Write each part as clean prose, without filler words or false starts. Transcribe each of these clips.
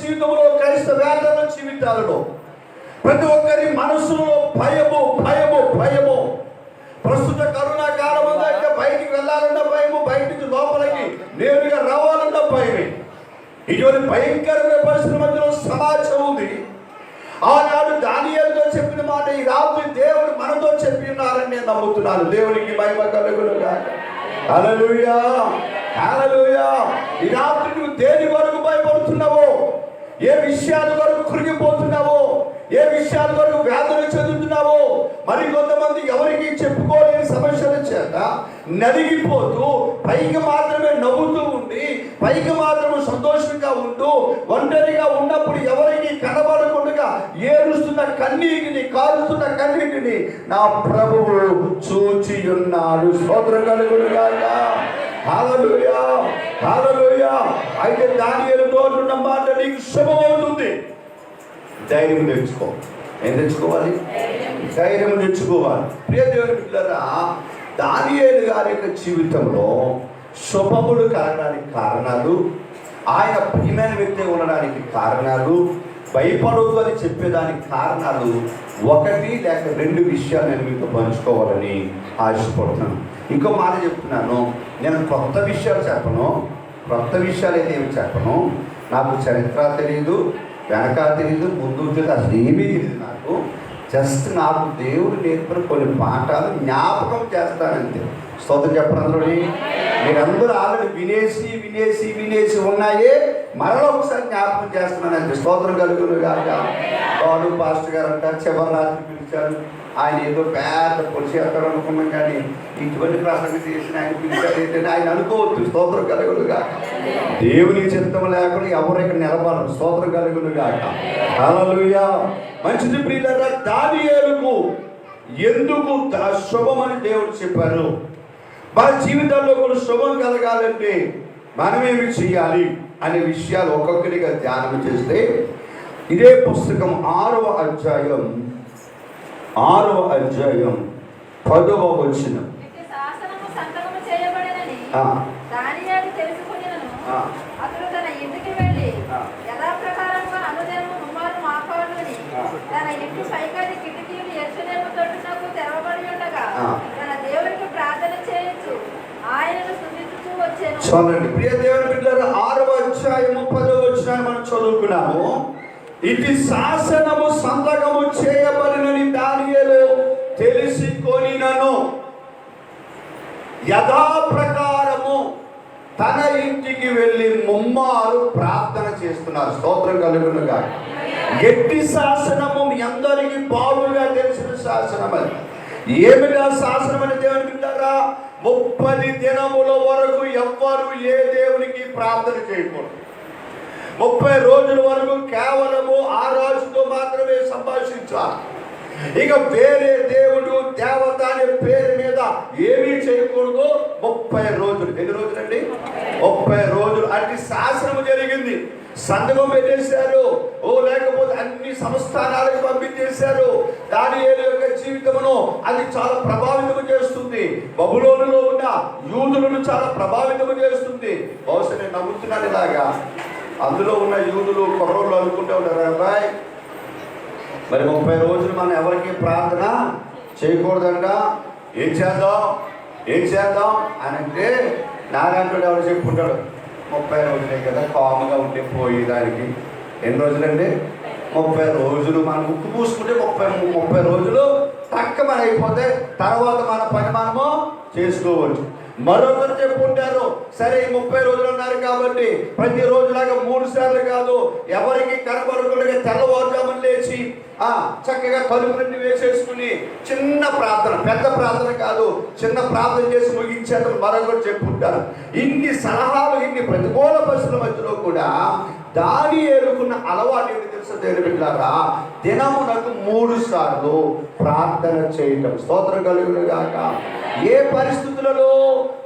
జీవితంలో, క్రైస్తవేతర జీవితాలలో ప్రతి ఒక్కరి మనసులో భయము భయము భయము. ప్రస్తుత కరోనా కాలం అంటే బయటికి వెళ్ళాలన్న భయము, బయటికి లోపలికి నేరుగా రావాలన్న భయమే. ఇటువంటి భయంకరమైన పరిస్థితుల మధ్యలో సమాజం ఉంది. ఆనాడు దానియేలుతో చెప్పిన మాట ఈ రాత్రి దేవుడు మనతో చెప్పి ఉన్నారని నేను నమ్ముతున్నాను. దేవునికి మహిమ కలుగును గాక. హల్లెలూయా, హల్లెలూయా. ఈ రాత్రి నువ్వు దేని వరకు భయపడుతున్నావో, ఏ విషయాల వరకు కృంగిపోతున్నావో, ఏ విషయాల వరకు వేదన చెందుతున్నావో, మరి కొంతమంది ఎవరికి చెప్పుకోలేని సమస్యల చేత నలిగిపోతూ పైకి మాత్రమే నవ్వుతూ ఉండి, పైకి మాత్రమే సంతోషంగా ఉంటూ, ఒంటరిగా ఉన్నప్పుడు ఎవరికి కనబడకుండా ఏడుస్తున్న కన్నీటిని, కారుస్తున్న కన్నీటిని నా ప్రభువు చూచి ఉన్నాడు. స్తోత్రం కలుగును గాక. హల్లెలూయా, హల్లెలూయా. అయితే దానియేలుతో ఉన్న మాట నీకు శుభమవుతుంది. ధైర్యం తెచ్చుకో. ఏం తెచ్చుకోవాలి? ధైర్యం తెచ్చుకోవాలి. ప్రియ దేవుని బిడ్డలారా, దానియేలు గారి యొక్క జీవితంలో శుభములు కలగడానికి కారణాలు, ఆయన ప్రియమైన వ్యక్తి ఉండడానికి కారణాలు, భయపడవద్దు అని చెప్పేదానికి కారణాలు ఒకటి లేక రెండు విషయాలు నేను మీతో పంచుకోవాలని ఆశపడుతున్నాను. ఇంకో మాట చెప్తున్నాను, నేను కొత్త విషయాలు చెప్పను, కొత్త విషయాలు అయితే ఏమి చెప్పను. నాకు చరిత్ర తెలియదు, వెనక తెలియదు, ముందు తెలియదు, అసలు ఏమీ తెలియదు నాకు. జస్ట్ నాకు దేవుడు నేర్పిన కొన్ని పాఠాలు జ్ఞాపకం చేస్తానంతే. స్తోత్రం చెప్పనందరూ. మీరందరూ ఆల్రెడీ వినేసి వినేసి వినేసి ఉన్నాయే, మరలా ఒకసారి జ్ఞాపకం చేస్తున్నానంటే. స్తోత్రం కలుగును గాక. వాడు పాస్టర్ గారు అంట చివరి రాత్రి పిలిచారు. ఆయన ఏదో పెద్ద పొలిసి ఎత్తాడు అనుకున్నాం, కానీ ఇటువంటి ప్రసంగం చేసిన ఆయన పిలిచారు ఏంటంటే ఆయన అనుకోవద్దు. స్తోత్రం కలుగును గాక. దేవుని చిత్తం లేకుండా ఎవరు ఇక్కడ నిలబడరు. స్తోత్రం కలుగును గాక. హల్లెలూయా. మంచిది ప్రియులారా, దానియేలుకు ఎందుకు శుభమని దేవుడు చెప్పారు? మన జీవితాల్లో కూడా శుభం కలగాలంటే మనమేమి చేయాలి అనే విషయాలు ఒక్కొక్కరిగా ధ్యానం చేస్తే, ఇదే పుస్తకం 6వ అధ్యాయం 10వ వచనం. చూడండి ప్రియ దేవుని బిడ్డలారా, 6వ అధ్యాయము 10వ వచనాన్ని మనం చదువుకున్నాము. ఇది శాసనము సంతకము చేయబడినని దానియేలు తెలిసికొనినను యథాప్రకారము తన ఇంటికి వెళ్ళి ముమ్మారు ప్రార్థన చేస్తున్నారు. స్తోత్రం కలుగును గాక. ఎట్టి శాసనము మీ అందరికీ బాగుగా తెలిసిన శాసనం అది. ఏమిటా శాసనం అని దేవుని బిడ్డలారా? 30 దినముల వరకు ఎవ్వరు ఏ దేవునికి ప్రార్థన చేయకూడదు. 30 రోజుల వరకు కేవలము ఆ రాజుతో మాత్రమే సంభాషించాలి. ఇక వేరే దేవుడు దేవత అనే పేరు మీద ఏమీ చేయకూడదు. 30 రోజులు. ఎన్ని రోజులండి? 30 రోజులు. అంటే శాసనము జరిగింది. సంతకం పెట్టేశారు. లేకపోతే అన్ని సంస్థానాలకు పంపించేశారు. దానియేలు యొక్క జీవితమును అది చాలా ప్రభావితం చేస్తుంది. బబులోనులో ఉన్న యూదులను చాలా ప్రభావితం చేస్తుంది. బహుశా నేను నమ్ముతున్నాను ఇలాగా, అందులో ఉన్న యూదులు కుర్రోళ్ళు అనుకుంటూ ఉంటారు, అబ్బాయి మరి 30 రోజులు మనం ఎవరికి ప్రార్థన చేయకూడదంట, ఏం చేద్దాం అని అంటే నారాయణుడు ఎవరు చెప్పుకుంటాడు, 30 రోజులే కదా కాముగా ఉంటే పోయేదానికి. ఎన్ని రోజులండి? 30 రోజులు. మనం ఉక్కు పూసుకుంటే 30 రోజులు తక్కువ అయిపోతే తర్వాత మన పని మనము చేసుకోవచ్చు. మరొకరు చెప్పుకుంటారు, సరే ఈ 30 రోజులు ఉన్నారు కాబట్టి ప్రతి రోజులాగా 3 సార్లు కాదు, ఎవరికి కనబడకుండా తెల్లవారుజామున లేచి చక్కగా కలుపులన్నీ వేసేసుకుని చిన్న ప్రార్థన, పెద్ద ప్రార్థన కాదు, చిన్న ప్రార్థన చేసి ముగించేందుకు మరొకరు చెప్పుకుంటారు. ఇన్ని సలహాలు, ఇన్ని ప్రతికూల పరిస్థితుల మధ్యలో కూడా దానియేలుకున్న అలవాటు ఏమి తెలుసు దేవుని బిడ్డలారా? దినమునకు 3 సార్లు ప్రార్థన చేయటం. స్తోత్రం కలుగును గాక. ఏ పరిస్థితులలో?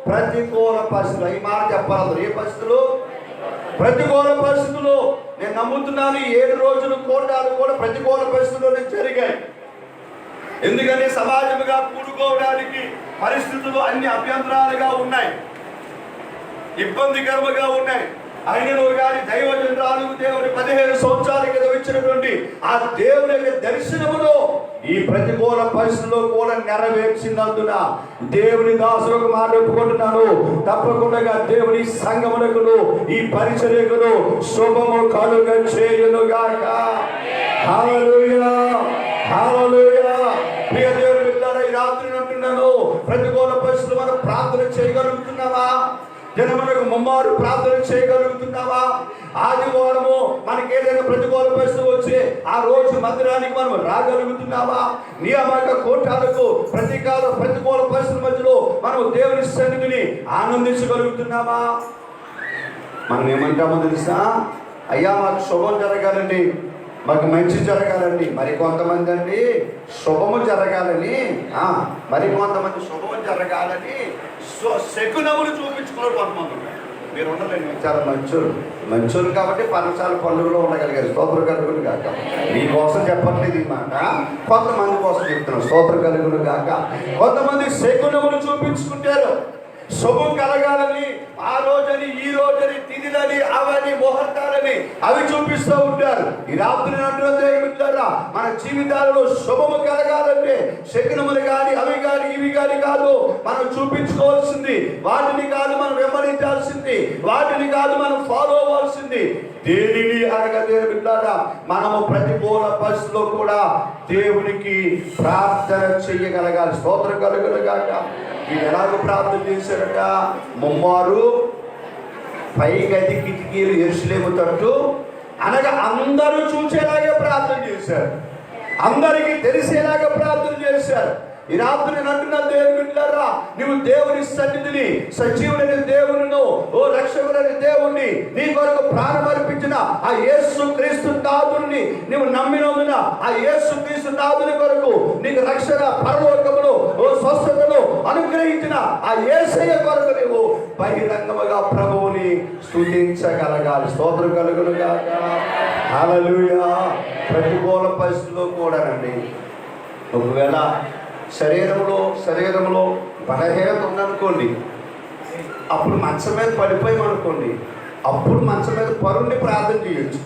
ప్రతికూల పరిస్థితులు. ఈ మాట చెప్పాలి. ఏ పరిస్థితులు? ప్రతికూల పరిస్థితులు. నేను నమ్ముతున్నాను 7 రోజులు కోటాలు కూడా ప్రతికూల పరిస్థితుల్లోనే జరిగాయి. ఎందుకని సమాజంగా కూడుకోవడానికి పరిస్థితులు అన్ని అభ్యంతరాలుగా ఉన్నాయి, ఇబ్బందికరంగా ఉన్నాయి. అయినను గాని దైవజనురాలు దేవుని 15 సంవత్సరాల క్రితం ఇచ్చినటువంటి ఆ దేవుని యొక్క దర్శనమును ఈ ప్రతికూల పరిస్థితుల్లో కూడా నెరవేర్చినందున దేవుని దాసులకు మాట ఒప్పుకుంటున్నాను. తప్పకుండా దేవుని సంగమునకును ఈ పరిచర్యకును శుభము కలుగ చేయునుగాక. హల్లెలూయా, హల్లెలూయా. ప్రియ దేవుని బిడ్డలారా, ఈ రాత్రి అంటున్నాను, ప్రతికూల పరిస్థితులు మనం ప్రార్థన చేయగలుగుతున్నావా? జనమునకు ముమ్మారు ప్రార్థన చేయగలుగుతున్నావా? ఆదివారము మనకి ఏదైనా ప్రతికూల పరిస్థితి వచ్చి ఆ రోజు మందిరానికి మనం రాగలుగుతున్నావా? నియామక కోటాలకు ప్రతికూల పరిస్థితుల మధ్యలో మనం దేవుని సన్నిధిని ఆనందించగలుగుతున్నామా? మనం ఏమంటామో తెలుసా? అయ్యా మాకు శుభం జరగాలండి, మాకు మంచి జరగాలండి. మరి కొంతమంది అండి శుభము జరగాలని, మరి కొంతమంది శుభము జరగాలని శకునములు చూపించుకున్నారు కొంతమంది. మీరు ఉండలేండి, చాలా మంచోరు కాబట్టి పరసాల పండుగలో ఉండగలిగారు. స్తోత్ర కలుగును కాక. మీకోసం చెప్పట్లేదు ఈ మాట, కొంతమంది కోసం చెప్తున్నాం. స్తోత్ర కలుగును కాక. కొంతమంది శకునములు చూపించుకుంటారు. శుభం కలగాలని ఆ రోజని ఈ రోజని తిథిలని అవని ముహూర్తాలని అవి చూపిస్తూ ఉంటారు. ఈ రాత్రి అంటున్నారా, మన జీవితాలలో శుభము కలగాలంటే శకునములు కానీ అవి కానీ ఇవి కానీ కాదు మనం చూపించుకోవాల్సింది. వాటిని కాదు మనం వెంబడించాల్సింది, వాటిని కాదు మనం ఫాలో అవ్వాల్సింది. దేనిని అనగా దేవుడారా, మనము ప్రతికూల పరిస్థితుల్లో కూడా దేవునికి ప్రార్థన చెయ్యగలగాలి. స్తోత్రం కలుగునుగాక. వీళ్ళు ఎలాగో ప్రార్థన చేశారట? ముమ్మారు పై గది కిటికీలు యెరూషలేము తట్టు అనగా అందరూ చూసేలాగే ప్రార్థన చేశారు, అందరికీ తెలిసేలాగా ప్రార్థన చేశారు. ఈ రాత్రి అంటున్న దేవుని బిడ్డలారా, నువ్వు దేవుని సన్నిధిని, సజీవుడైన దేవునిను, ఓ రక్షకుడైన దేవుణ్ణి, నీ కొరకు ప్రాణం అర్పించిన ఆ యేసు క్రీస్తు నాథుని నువ్వు నమ్మినందున ఆ యేసు క్రీస్తు నాథుని కొరకు నీకు రక్షణ, పరలోకమును, ఓ స్వస్థతను అనుగ్రహించిన ఆ యేసయ్య కొరకు నువ్వు బహిరంగముగా ప్రభువుని స్తుతించగలగాలి. స్తోత్రం కలుగునుగాక. హల్లెలూయా. ప్రతికూల పరిస్థితుల్లో కూడానండి, ఒకవేళ శరీరంలో బలహీనత ఉందనుకోండి, అప్పుడు మంచం మీద పడిపోయామనుకోండి, అప్పుడు మంచం మీద పరుణ్ణి ప్రార్థన చేయొచ్చు.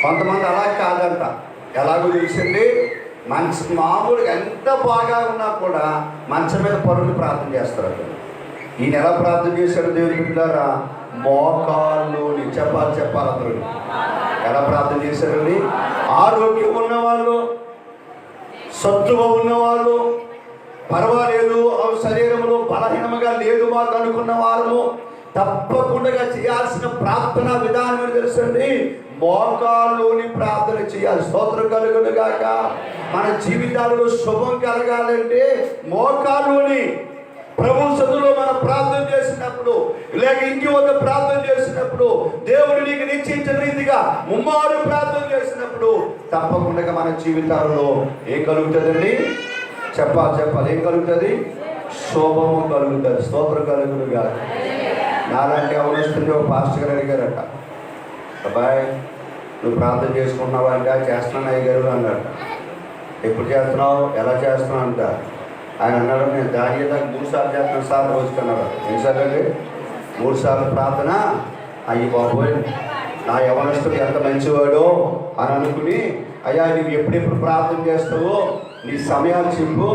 కొంతమంది అలా కాదంట. ఎలాగో తెలిసింది, మామూలుగా ఎంత బాగా ఉన్నా కూడా మంచం మీద పరుణ్ణి ప్రార్థన చేస్తారు. ఈయన ఎలా ప్రార్థన చేశాడు దేవుని బిడ్డలారా? మోకాళ్ళుని చెప్పాలి అందరూ ఎలా ప్రార్థన చేశారండి? ఆరోగ్యం ఉన్నవాళ్ళు, సత్తువ ఉన్నవాళ్ళు, పర్వాలేదు శరీరంలో బలహీనముగా లేదు మాకు అనుకున్న వారు తప్పకుండా చేయాల్సిన ప్రార్థన విధానం అని తెలుసండి, మోకాళ్ళుని ప్రార్థన చేయాలి. స్తోత్రం కలుగునుగాక. మన జీవితాలలో శుభం కలగాలంటే మోకాళ్ళుని ప్రభు సన్నిధిలో మనం ప్రార్థన చేసినప్పుడు, లేక ఇంటి వద్ద ప్రార్థన చేసినప్పుడు, దేవుడు నీకు నిశ్చయించిన రీతిగా ముమ్మారు ప్రార్థన చేసినప్పుడు తప్పకుండా మన జీవితాలలో ఏం కలుగుతుందండి? చెప్పాలి ఏం కలుగుతుంది? శోభము కలుగుతుంది. స్తోత్రం కలుగునుగా. నాలాంటి అవనస్తుంది ఒక పాస్టర్ గారు అడిగారట, అబ్బాయి నువ్వు ప్రార్థన చేసుకుంటున్నావా అంటే, చేస్తున్నాను అయ్యగారు అన్నాడు. ఎప్పుడు చేస్తున్నావు, ఎలా చేస్తున్నావు అంట. ఆయన అన్నాడు, నేను దాని 3 సార్లు చేస్తున్నాను సార్ రోజుకన్నాడు. ఎన్నిసార్లు అండి? 3 సార్లు ప్రార్థన. అయ్యి బాబోయ్, నా యవనస్తుడు ఎంత మంచివాడో అని అనుకుని, అయ్యా నువ్వు ఎప్పుడెప్పుడు ప్రార్థన చేస్తావో నీ సమయాలు చెప్పు,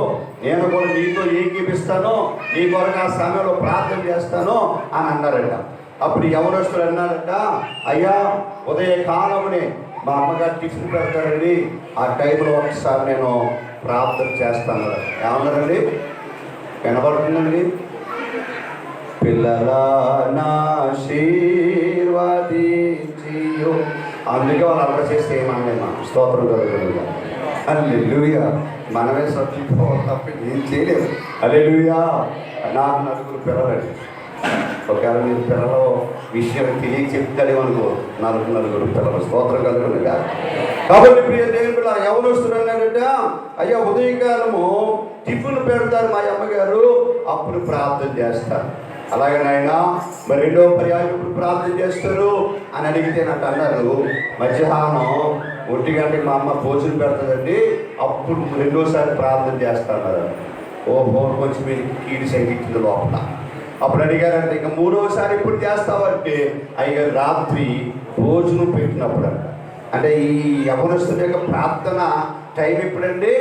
నేను కూడా నీతో ఏకీపిస్తాను, నీ కొరకు ఆ సమయంలో ప్రార్థన చేస్తాను అని అన్నారట. అప్పుడు యవనస్తుడు అన్నారట, అయ్యా ఉదయకాలమునే మా అమ్మగారు టిఫిన్ పెడతారండి, ఆ టైంలో ఒకసారి నేను ప్రార్థన చేస్తాను. ఏమన్నారండి? వినబడుతుందండి? పిల్లల ఆశీర్వదించియు. అందుకే వాళ్ళు అక్కడ చేస్తే ఏమన్నా స్తోత్రం కలుగుతుంది. హల్లెలూయా. మనమే సత్తుపోవాలి తప్ప ఏం చేయలేము. హల్లెలూయా. నాకు 4 పిల్లలండి. ఒకవేళ మీరు పిల్లలు విషయం తెలియ చెప్తాడేమనుకో, 4 పిల్లలు. స్తోత్రం కలుగునుగా. కాబట్టి ప్రియ దేవుని బిడ్డ యవనస్తున్నారంటే, అయ్యా ఉదయకాలము టిఫిన్ పెడతారు మా అమ్మగారు, అప్పుడు ప్రార్థన చేస్తారు. అలాగే నాయన మరి 2వ పర్యాయం ఇప్పుడు ప్రార్థన చేస్తారు అని అడిగితే నాకు అన్నారు, మధ్యాహ్నం 1 గంటకి మా అమ్మ భోజనం పెడతాదండి, అప్పుడు 2వ సారి ప్రార్థన చేస్తున్నారు. ఓహో, కొంచెం మీరు కీడి సంగీతుంది లోపల. అప్పుడు అడిగారంటే ఇంకా మూడవసారి ఎప్పుడు చేస్తావంటే అయ్యగారు రాత్రి భోజనం పెట్టినప్పుడు అంట. అంటే ఈ యవనస్తుల యొక్క ప్రార్థన టైం ఎప్పుడండి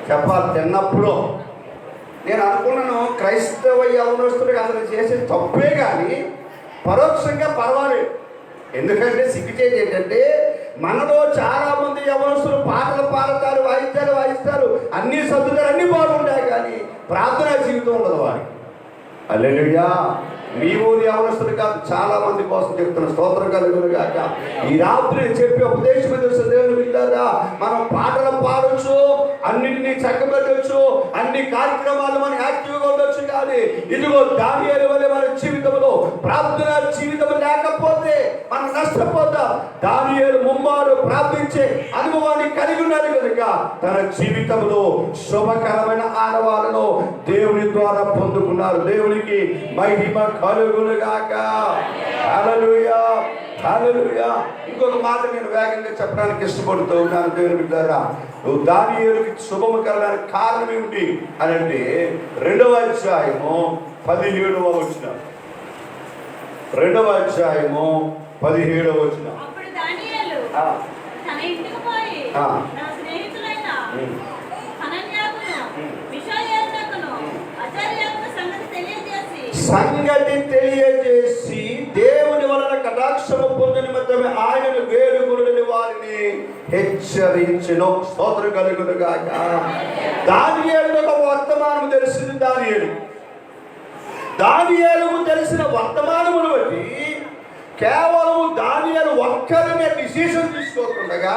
చెప్పాలి, తిన్నప్పుడు. నేను అనుకున్నాను క్రైస్తవ యవనస్తులకు అసలు చేసే తప్పే కానీ పరోక్షంగా పర్వాలేదు. ఎందుకంటే సిగ్గుచేది ఏంటంటే మనలో చాలా మంది యవనస్తులు పాటలు పాడతారు, వాయిస్తారు, అన్నీ సర్దుతారు, అన్నీ బాగుంటాయి, కానీ ప్రార్థనా జీవితం ఉండదు వారికి. హల్లెలూయా. మీ ఊరి యవనస్తులు కాదు, చాలా మంది కోసం చెప్తున్న స్తోత్రం కలుగును గాక. ఈ రాత్రి చెప్పే ఉపదేశం తెలుసు దేవుని బిడ్డలారా, మనం పాటలు పాడొచ్చు, అన్నింటినీ చక్కబెట్టవచ్చు, అన్ని కార్యక్రమాలు మనం యాక్టివ్గా ఉండొచ్చు, కానీ ఇదిగో దానియేలు వలె మన జీవితంలో ప్రార్థన జీవితం లేకపోతే మనం నష్టపోతాం. దానియేలు ముమ్మారు ప్రార్థించే అనుభవాన్ని కలిగి ఉన్నాడు కనుక తన జీవితంలో శుభకరమైన ఆనవాలను దేవుని ద్వారా పొందుకున్నారు. దేవునికి మహిమ కలుగును గాక. హల్లెలూయా, హల్లెలూయా. ఇంకొక మాట నేను వేగంగా చెప్పడానికి ఇష్టపడుతూ ఉన్నాను దేవుని బిడ్డలారా. దానియేలుకి శుభకరమైన కారణం ఏమిటి అని అంటే 2వ అధ్యాయము 17వ వచనం. 2వ అధ్యాయము 17వ వచనం. సంగతి తెలియజేసి దేవుని వలన కటాక్షము పొందిన నిమిత్తమే ఆయనను వేడుకొనుటని వారిని హెచ్చరించెను. స్తోత్రం కలుగును గాక. దానియేలుకు ఒక వర్తమానం తెలిసింది. దానియేలుకు తెలిసిన వర్తమానమును బట్టి కేవలం దానియేలు ఒక్కరినే డిసిషన్ తీసుకోకుండా,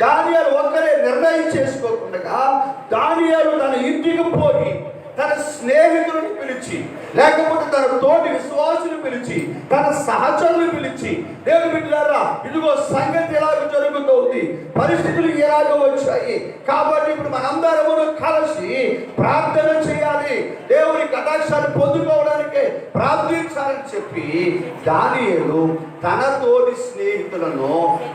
దానియేలు ఒక్కరే నిర్ణయం చేసుకోకుండా, దానియేలు తన ఇంటికి పోయి తన స్నేహితులను పిలిచి, లేకపోతే తన తోటి విశ్వాసులు పిలిచి, తన సహచరులు పిలిచి, దేవుని బిడ్డలారా ఇదిగో సంగతి ఎలాగ జరుగుతోంది, పరిస్థితులు ఎలాగ వచ్చాయి, కాబట్టి ఇప్పుడు మనందరము కలిసి ప్రార్థన చేయాలి, దేవుని కటాక్షాన్ని పొందుకోవడానికి ప్రార్థించాలని చెప్పి దానియేలు తన తోటి స్నేహితులను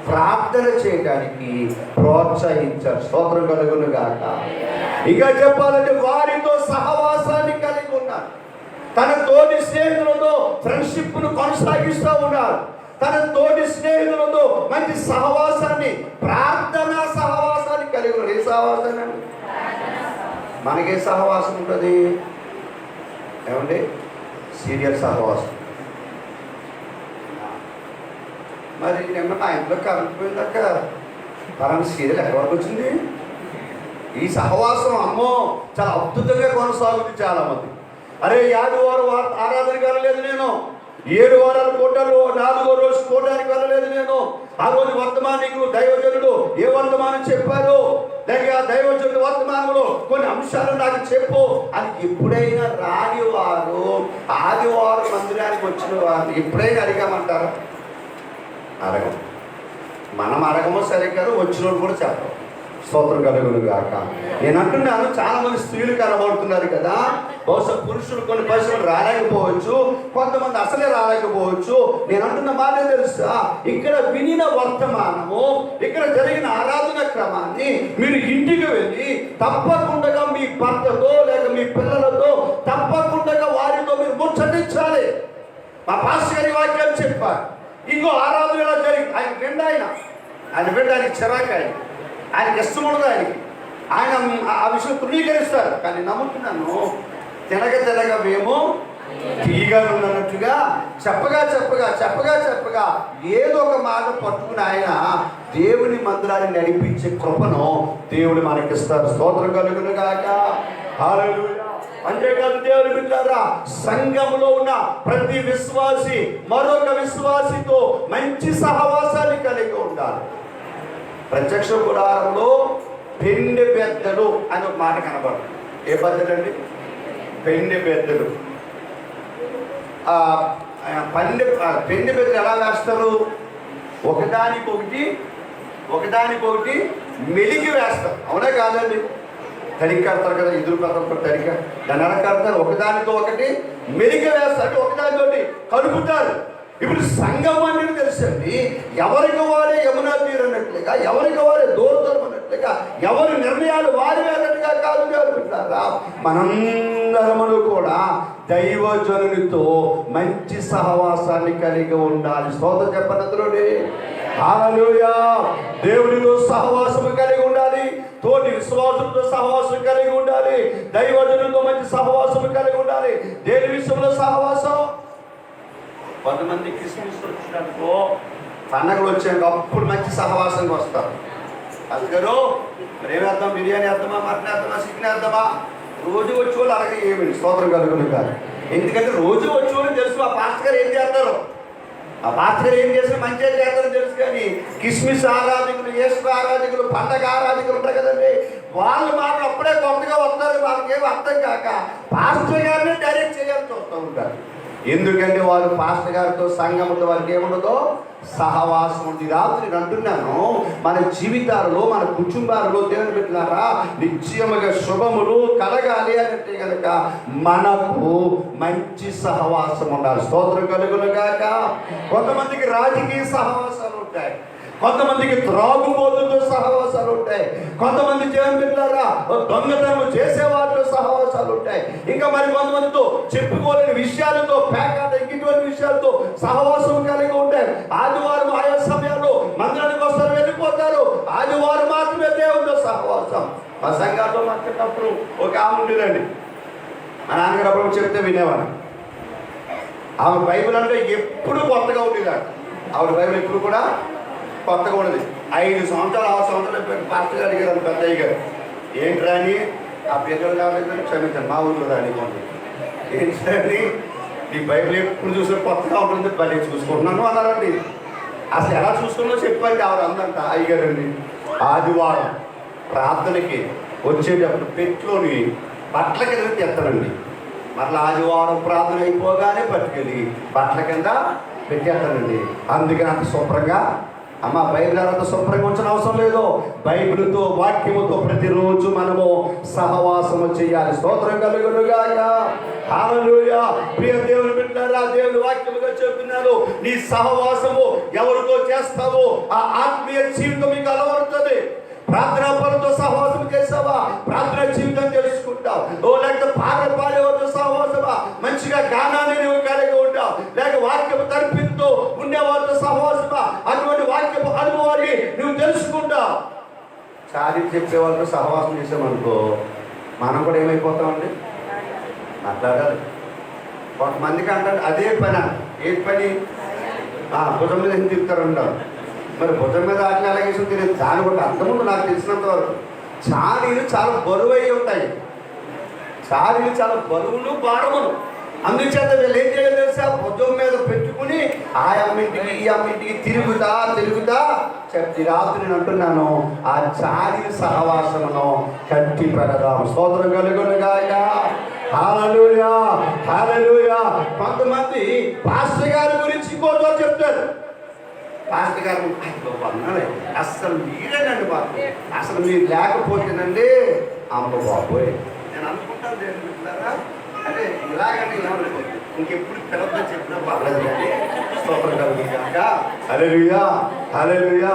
ప్రార్థన చేయడానికి ప్రోత్సహించారు. స్తోత్రం కలుగును గాక. ఇంకా చెప్పాలంటే వారితో సహవాసాన్ని కలిగి ఉన్నారు. తన తోటి స్నేహితులతో ఫ్రెండ్షిప్ ను కొనసాగిస్తూ ఉన్నారు. తన తోటి స్నేహితులతో మంచి సహవాసాన్ని, ప్రార్థనా సహవాసాన్ని కలిగి ఉన్నారు. ఏ సహవాసాన్ని అండి? మనకే సహవాసం ఉంటుంది ఏమండి? సీరియల్ సహవాసం. మరి నిన్న మా ఇంట్లో కరెంట్ పోయిందాక కరెంట్ సీరియల్ ఎక్కడి వరకు వచ్చింది? ఈ సహవాసం అమ్మో చాలా అద్భుతంగా కొనసాగుతుంది. చాలా మంది అరే ఆదివారం ఆరాధనకి వెళ్ళలేదు నేను, 7 వారాలు కోటాలు 4వ రోజు కోటానికి వెళ్ళలేదు నేను, ఆ రోజు వర్తమానికులు దైవజనుడు ఏ వర్తమానం చెప్పారు, లేక ఆ దైవజనుడు వర్తమానంలో కొన్ని అంశాలు నాకు చెప్పు అని ఎప్పుడైనా రాని వారు ఆదివారం మందిరానికి వచ్చిన వారిని ఎప్పుడైనా అడిగామంటారా? అడగం. మనం అడగమో సరే కదా, వచ్చిన కూడా చెప్పరు. స్తోత్రం కలుగును గాక. నేను అంటున్నాను చాలా మంది స్త్రీలు కనబడుతున్నారు కదా, బహుశా పురుషులు కొన్ని పరిశ్రమలు రాలేకపోవచ్చు, కొంతమంది అసలే రాలేకపోవచ్చు. నేను అంటున్న మాట తెలుసా, ఇక్కడ వినిన వర్తమానము, ఇక్కడ జరిగిన ఆరాధన క్రమాన్ని మీరు ఇంటికి వెళ్ళి తప్పకుండా మీ భర్తతో లేక మీ పిల్లలతో తప్పకుండా వారితో మీరు ముచ్చటించాలి. మా పాస్టర్ గారి వాక్యాలు చెప్పారు. ఇంకో ఆరాధన ఎలా జరిగింది, ఆయన ఫ్రెండ్, ఆయన ఫ్రెండ్, ఆయనకి చిరాకు, ఆయనకి ఇష్టం ఉండదు, ఆయన ఆ విషయం తృణీకరిస్తారు. కానీ నమ్ముతున్నాను తినగ మేము తీయగానున్నట్టుగా చెప్పగా ఏదో ఒక మాట పట్టుకుని ఆయన దేవుని మందిరాన్ని నడిపించే కృపను దేవుడు మనకిస్తారు. స్తోత్రం కలుగును గాక. హల్లెలూయా. అంతేకాదు దేవుని బిడ్డలారా, సంఘంలో ఉన్న ప్రతి విశ్వాసి మరొక విశ్వాసితో మంచి సహవాసాన్ని కలిగి ఉండాలి. ప్రత్యక్ష గుడారంలో పెండె పెద్దలు అని ఒక మాట కనబడుతుంది. ఏ పద్ధతి అండి? పెండె పెద్దలు. పెండె పెద్దలు ఎలా వేస్తారు? ఒకదానికొకటి మెలిగి వేస్తారు. అవునా కాదండి? తడికి కడతారు కదా, ఎదురు కడతారు, తడిక దాన్ని ఎలా కడతారు? ఒకదానితో ఒకటి మెలిగి వేస్తారు, ఒకదానితోటి కలుపుతారు. ఇప్పుడు సంఘం అనేది తెలుసండి, ఎవరికి వారే యమునా తీరు అన్నట్లుగా, ఎవరికి వారే దూరం అన్నట్లుగా అన్నట్టుగా ఎవరి నిర్ణయాలు వారి అన్నట్టుగా కాదు దేవుని బిడ్డలారా. మనందరమును కూడా దైవజనునితో మంచి సహవాసాన్ని కలిగి ఉండాలి. స్తోత్రం చెప్పనందులోనే హల్లెలూయా. దేవునితో సహవాసము కలిగి ఉండాలి, తోటి విశ్వాసులతో సహవాసం కలిగి ఉండాలి, దైవజనులతో మంచి సహవాసం కలిగి ఉండాలి. దేని విషయంలో సహవాసం? కొంతమంది క్రిస్మస్ వచ్చినప్పుడు పండగలు వచ్చాక అప్పుడు మంచి సహవాసంగా వస్తారు. అందుకని మరి ఏమి వేద్దాం, బిర్యానీ వేద్దామా, మటన్ వేద్దామా, చికెన్ వేద్దామా, రోజు వచ్చేవాళ్ళు అలాగే ఏమి స్తోత్రం కలుగును కాదు. ఎందుకంటే రోజు వచ్చేవాళ్ళు తెలుసు ఆ పాస్టర్ గారు ఏం చేస్తారు, ఆ పాస్టర్ గారు ఏం చేసినా మంచిగా చేస్తారని తెలుసు. కానీ కిస్మిస్ ఆరాధకులు, యేసు ఆరాధకులు, పండగ ఆరాధకులు ఉంటారు కదండి, వాళ్ళు మాత్రం అప్పుడే కొత్తగా వస్తారు. వాళ్ళకి ఏమి అర్థం కాక పాస్టర్ గారిని డైరెక్ట్ చేయాలని చూస్తూ ఉంటారు. ఎందుకంటే వారు పాస్టర్ గారితో సంఘంతో వారికి ఏముండదో సహవాసం ఉంది. రాత్రి అంటున్నాను, మన జీవితాలలో మన కుటుంబాలలో దేవుని బిడ్డలారా నిశ్చయముగా శుభములు కలగాలి అంటే కనుక మనకు మంచి సహవాసం ఉండాలి. స్తోత్రం కలుగును గాక. కొంతమందికి రాజకీయ సహవాసాలు ఉంటాయి, కొంతమందికి త్రాగుబోతులతో సహవాసాలు ఉంటాయి, కొంతమంది దేవుని బిడ్డలారా దొంగతనం చేసేవారితో సహవాసాలు ఉంటాయి, ఇంకా మరి కొంతమందితో చెప్పుకోలేని విషయాలతో పేకాట ఇటువంటి విషయాలతో సహవాసం కలిగి ఉంటాయి. ఆదివారం ఆయా సమయాల్లో మందిరానికి వస్తారు, వెళ్ళిపోతారు. ఆదివారం మాత్రమే దేవునితో సహవాసం. మా సంఘాల్లో మాట్లాడేటప్పుడు ఒక ఆమె ఉండేదండి, మా నాన్నగారు అప్పుడు చెప్తే వినేవాడు. ఆమె బైబిల్ అంటే ఎప్పుడు కొత్తగా ఉండేదాడు. ఆవిడ బైబిల్ ఎప్పుడు కూడా కొత్తగా ఉండదు. 5 సంవత్సరాలు 6 సంవత్సరాలు పాస్టర్ గారు అడిగారు పెద్దయ్య గారు, ఏంటి రాని ఆ పేదలు కావాలి క్షమించండి, మా ఊళ్ళో రానివ్వండి, ఏంటి రాని నీ బైబిల్ ఎప్పుడు చూసిన కొత్తగా ఉంటుంది, బలి చూసుకుంటున్నాను అన్నారండి. అసలు ఎలా చూసుకున్నా చెప్పండి. ఆవిడ అందంట అయ్యగారండి ఆదివారం ప్రార్థనకి వచ్చేటప్పుడు పెట్టులోని బట్టల కింద తెస్తానండి. మరలా ఆదివారం ప్రార్థన అయిపోగానే పట్టుకెళ్ళి బట్టల కింద పెట్టేస్తానండి. అందుకని అంత శుభ్రంగా అమ్మ బైబిల్ అంత శుభ్రంగా ఉంచిన అవసరం లేదు. బైబిల్తో వాక్యముతో ప్రతిరోజు మనము సహవాసము చేయాలి. స్తోత్రం కలుగును గాక. హల్లెలూయా. ప్రియ దేవుని బిడ్డలారా, దేవుని వాక్యముగా చెప్తున్నాను, నీ సహవాసము ఎవరితో చేస్తావో ఆ ఆత్మీయ జీవితం మీకు అలవడుతుంది. ప్రార్థనా పనులతో సహవాసం చేసావా, ప్రార్థనా జీవితం తెలుసుకుంటావు. లేకపోతే పాట పాడేవారితో సహవాసమా, మంచిగా గానాన్ని నువ్వు కలిగి ఉంటావు. లేక వాక్యపు తర్పితో ఉండేవారితో సహవాసమా, అటువంటి వాక్యపు అనుభవాన్ని నువ్వు తెలుసుకుంటావు. చాలి చెప్పే వాళ్ళతో సహవాసం చేసామనుకో మనం కూడా ఏమైపోతామండి, మాట్లాడాలి. కొంతమందికి అంటారు అదే పని, ఏ పని భుజం మీద ఎందుకు తిప్పుతారు అంటారు. మరి భుజం మీద ఆటలు ఎలాగేసి తెలియదు. దాని కూడా అంతకుముందు నాకు తెలిసినంత వరకు చాలీలు చాలా బరువు అయి ఉంటాయి. చాలీలు చాలా బరువులు భారములు. అందుచేత వీళ్ళు ఏం చేయాలి తెలుసా, భుజం మీద పెట్టుకుని ఆ అమ్మింటికి ఈ అమ్మింటికి తిరుగుతా చెప్పి రాత్రి నేను అంటున్నాను, ఆ చాలీల సహవాసమును కట్టి పెడదాం. స్తోత్రం కలుగును గాక. హల్లెలూయా, హల్లెలూయా. కొంతమంది పాస్టర్ గారి గురించి ఇంకోటో చెప్తారు. పాస్టర్ గారు అసలు మీరేనండి బాబు, అసలు మీరు లేకపోతేనండి అమ్మ బాబోయ్ నేను అనుకుంటాను. దేవుని అంటే ఇలాగంటే ఇంకెప్పుడు పిల్లలతో చెప్పినా పర్లేదు కానీ స్తోత్రం కలుగుగాక. హల్లెలూయా, హల్లెలూయా.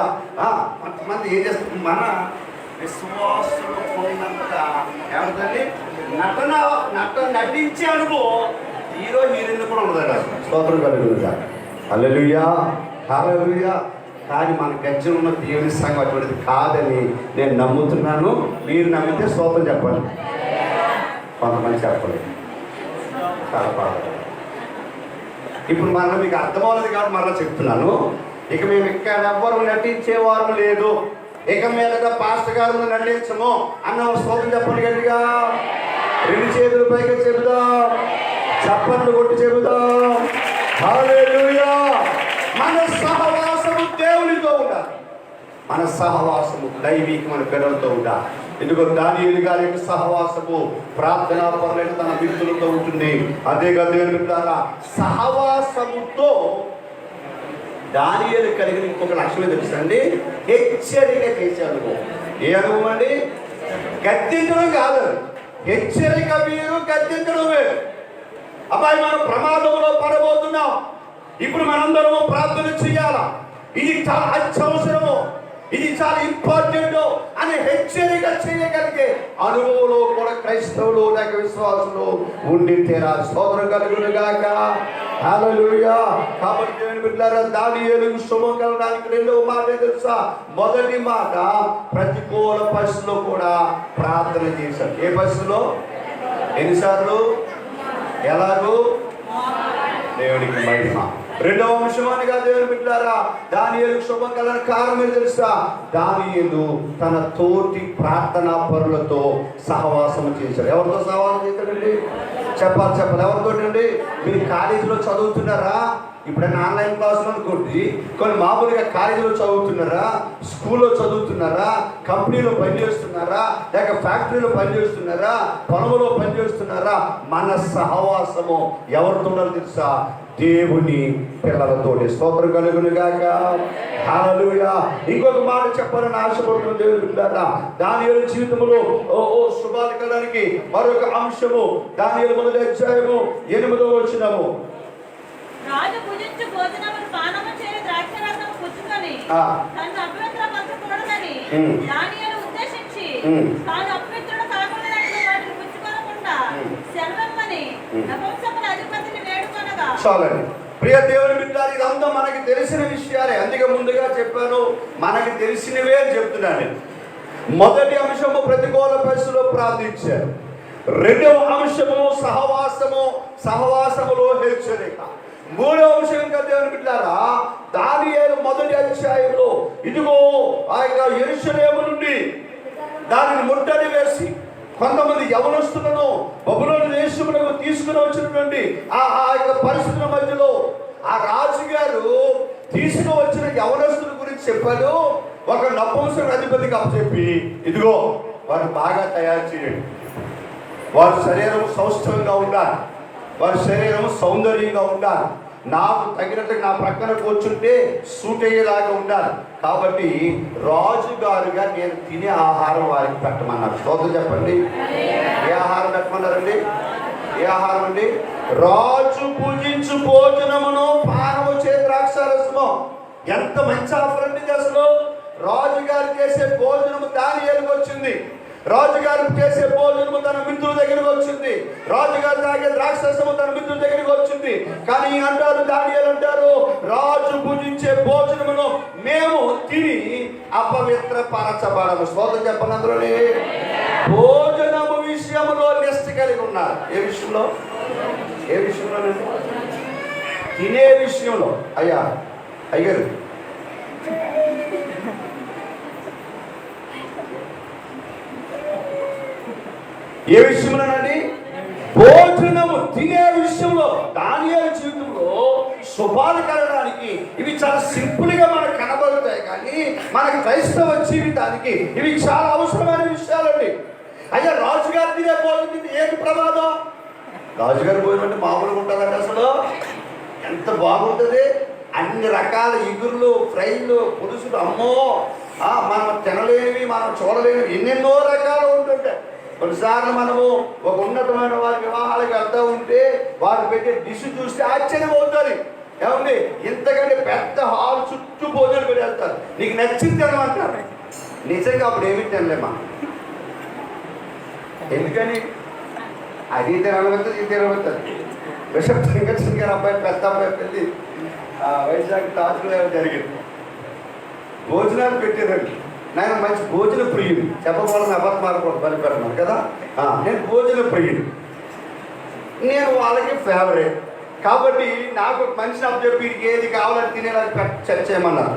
కొంతమంది ఏం చేస్తుంది, మన విశ్వాసంలో పోయినంత ఏమంటుంది నటించే అనుభవం హీరో హీరోయిన్ కూడా ఉండదు. స్తోత్రం కలుగుగాక. హల్లెలూయా, హల్లెలూయా. కానీ మన గజ్జలు ఉన్న దేవుని సంఘం అటువంటిది కాదని నేను నమ్ముతున్నాను. మీరు నమ్మితే స్తోత్రం చెప్పండి. కొంతమంది చెప్పలేదు, చాలా బాగా. ఇప్పుడు మరలా మీకు అర్థమవుతుంది కాబట్టి మరలా చెప్తున్నాను. ఇక మేము ఇక్కడ ఎవ్వరు నటించేవారు లేదు, ఇక మీద పాస్టర్ గారు నటించము అన్న స్తోత్రం చెప్పండి గట్టిగా. 2 చేతులు పైకి చెబుదాం, చప్పట్లు కొట్టి చెబుదాం. హల్లెలూయా. మన సహవాసము దేవునితో ఉండాలి, మన సహవాసము దైవికమైన పిల్లలతో ఉండాలి. ఎందుకో దానియేలు గారి యొక్క సహవాసము ప్రార్థనా పరులైన తన మిత్రులతో ఉంటుంది. అదేగా దేవుని బిడ్డలారా, సహవాసముతో దానియేలు కలిగిన ఇంకొక లక్షణం తెలుసండి, హెచ్చరిక చేసే అనుభవం. ఏ అనుభవం అండి? గద్దించడం కాదు, హెచ్చరిక మీరు, గద్దించడం వేరు. అబ్బాయి మనం ప్రమాదంలో పడబోతున్నాం, ఇప్పుడు మనందరము ప్రార్థన చేయాలా, ఇది చాలా అత్యవసరము. ఇది చాలా ఇంపార్టెంట్ అని హెచ్చరిక చేయగలిగే అనుభవంలో కూడా క్రైస్తవులు లేక విశ్వాసులు ఉండి తీరా. స్తోత్రం కలుగును గాక. హల్లెలూయా. కాబట్టి దేవుని బిడ్డలారా, దానియేలుకు శుభం కలగడానికి రెండవ మాట తెలుసా? మొదటి మాట, ప్రతికూల పరిస్థితుల్లో కూడా ప్రార్థన చేశాడు. ఏ పరిస్థితుల్లో? ఎన్నిసార్లు? ఎలాగూ? దేవునికి మహిమ. రెండవ అంశమానిగా దేవుని బిడ్డలారా, దానియేలుకు శుభం కలగడానికి కారణం ఏదో తెలుసా? దానియేలు తన తోటి ప్రార్థనా పరులతో సహవాసం చేశాడు. ఎవరితో సహవాసం చేశాడండి? చెప్పాలి. ఎవరితోటండి? మీరు కాలేజీలో చదువుతున్నారా? ఇప్పుడైనా ఆన్లైన్ క్లాసులు అనుకోండి. కొన్ని మామూలుగా కాలేజీలో చదువుతున్నారా, స్కూల్లో చదువుతున్నారా, కంపెనీలో పనిచేస్తున్నారా, లేక ఫ్యాక్టరీలో పనిచేస్తున్నారా, పొలంలో పనిచేస్తున్నారా? మన సహవాసము ఎవరితో తెలుసా? దేవుని పిల్లలతోటి. స్తోత్రం కలుగును గాక. హల్లెలూయా. ఇంకొక మాట చెప్పాలని ఆశపడుతున్న దేవుని బిడ్డలారా, దానియేలు జీవితంలో శుభాలు కలగడానికి మరొక అంశము దానియేలు మొదటి అధ్యాయము 8వ వచనము. రాజు భుజించు భోజనమును పానము చేయు ద్రాక్షారసము పుచ్చుకొని తనను అపవిత్రపరచకూడదని దానియేలు ఉద్దేశించి తాను అపవిత్రుడు కాకుండానట్లు వాటిని పుచ్చుకొనకుండా సెలవిమ్మని నపుంసకుల అధిపతిని వేడుకొనగా. చాలండి. ప్రియ దేవుని బిడ్డలారా, ఇదంతా మనకి తెలిసిన విషయాలే. అందుకే ముందుగా చెప్పాను, మనకి తెలిసినవే అని చెప్తున్నాను. మొదటి అంశము ప్రతికూల పరిస్థితుల్లో ప్రార్థించారు. రెండవ అంశము సహవాసములో హెచ్చరిక. మూడవ అంశంగా దేవుని బిడ్డలారా, దానియేలు మొదటి అధ్యాయంలో ఇదిగో ఆ యొక్క యెరూషలేము నుండి దానిని ముట్టడి వేసి కొంతమంది యవనస్తులను బబులోను దేశములకు తీసుకుని వచ్చినటువంటి ఆ యొక్క పరిస్థితుల మధ్యలో ఆ రాజుగారు తీసుకువచ్చిన యవనస్తుల గురించి చెప్పాడు. ఒక నపుంసక అధిపతికి అప్పచెప్పి, ఇదిగో వారు బాగా తయారు చేయండి, వారి శరీరం సౌష్ఠవంగా ఉండాలి, వారి శరీరం సౌందర్యంగా ఉండాలి, నాకు తగినట్టు నా ప్రక్కన కూర్చుంటే సూట్ అయ్యేలాగా ఉండాలి. కాబట్టి రాజుగారుగా నేను తినే ఆహారం వారికి పెట్టమన్నారు. స్తోత్రం చెప్పండి. ఏ ఆహారం పెట్టమన్నారండి? ఏ ఆహారం అండి? రాజు పూజించు భోజనమును పానము చే ద్రాక్షారసము. ఎంత మంచి ఆఫర్ అండి అసలు. రాజుగారు చేసే భోజనము దానియేలుకు వచ్చింది. రాజుగారు చేసే భోజనము తన మిత్రుల దగ్గరికి వచ్చింది. రాజుగారు తాగే ద్రాక్షరసము తన మిత్రుల దగ్గరికి వచ్చింది. కానీ అంటారు, దానియేలు అంటారు, రాజు పూజించే భోజనమును మేము తిని అపవిత్రపరచబడము. స్తోత్రం చెప్పండి. అందులోనే భోజనము విషయంలో నిష్ట కలిగి ఉన్నారు. ఏ విషయంలో? ఏ విషయంలోనండి? తినే విషయంలో. అయ్యారు ఏ విషయంలోనండి? భోజనము తినే విషయంలో. దానియేలు జీవితంలో శుభాలు కలగడానికి ఇవి చాలా సింపుల్ గా మనకు కనబడతాయి, కానీ మనకి క్రైస్తవ జీవితానికి ఇవి చాలా అవసరమైన విషయాలండి. అయ్యా, రాజుగారు తినే భోజనం ఏంటి ప్రమాదం? రాజుగారి భోజనం అంటే మామూలుగా ఉంటుందండి. అసలు ఎంత బాగుంటుంది. అన్ని రకాల ఇగురులు, ఫ్రైలు, పులుసులు, అమ్మో మనం తినలేనివి, మనం చూడలేనివి ఎన్నెన్నో రకాలు ఉంటుంటాయి. కొన్నిసార్లు మనము ఒక ఉన్నతమైన వారి వివాహాలకు వెళ్తూ ఉంటే వారు పెట్టే డిష్ చూస్తే ఆశ్చర్యం అవుతుంది. ఏమండి, ఇంతకంటే పెద్ద హాల్ చుట్టూ భోజనాలు పెట్టి వెళ్తారు. నీకు నచ్చింది తినమంటారు. నిజంగా అప్పుడు ఏమి తినలేమా? ఎందుకని? అది తినబడుతుంది, ఇది తినబడుతుంది. బిషప్ సింగర్ గారు అబ్బాయి, పెద్ద అబ్బాయి పెళ్ళి వైజాగ్ తాజులో జరిగింది. భోజనాలు పెట్టేదండి. నేను మంచి భోజన ప్రియుడు, చెప్పకూడదు, అబద్ధం మారకూడదు, పని పెడుతున్నాను కదా. నేను భోజన ప్రియుడు, నేను వాళ్ళకి ఫేవరెట్. కాబట్టి నాకు ఒక మనిషిని అప్పచెప్పి ఏది కావాలని తినేలా చర్చ చేయమన్నారు.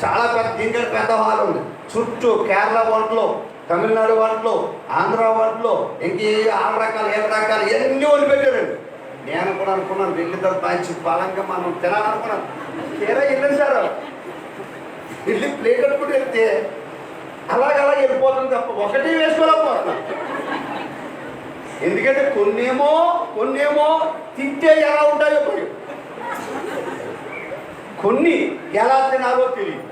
చాలా పెద్ద, దీనికంటే పెద్ద హాల్ ఉంది. చుట్టూ కేరళ వంటలు, తమిళనాడు వంటలు, ఆంధ్ర వంటలు, ఇంకే 6 రకాలు 7 రకాలు ఎన్ని వండి పెట్టారండి. నేను కూడా అనుకున్నాను, వెళ్ళిన తర్వాత మంచి బలంగా మనం తినాలనుకున్నాను. తీరా వెళ్ళండి సార్, వెళ్ళి ప్లేట్ కట్టుకుంటూ వెళ్తే అలాగలా వెళ్ళిపోతుంది తప్ప ఒకటి వేసుకోలేకపోతున్నాం. ఎందుకంటే కొన్నేమో తింటే ఎలా ఉంటాయో పోయి, కొన్ని ఎలా తినాలో తెలియదు.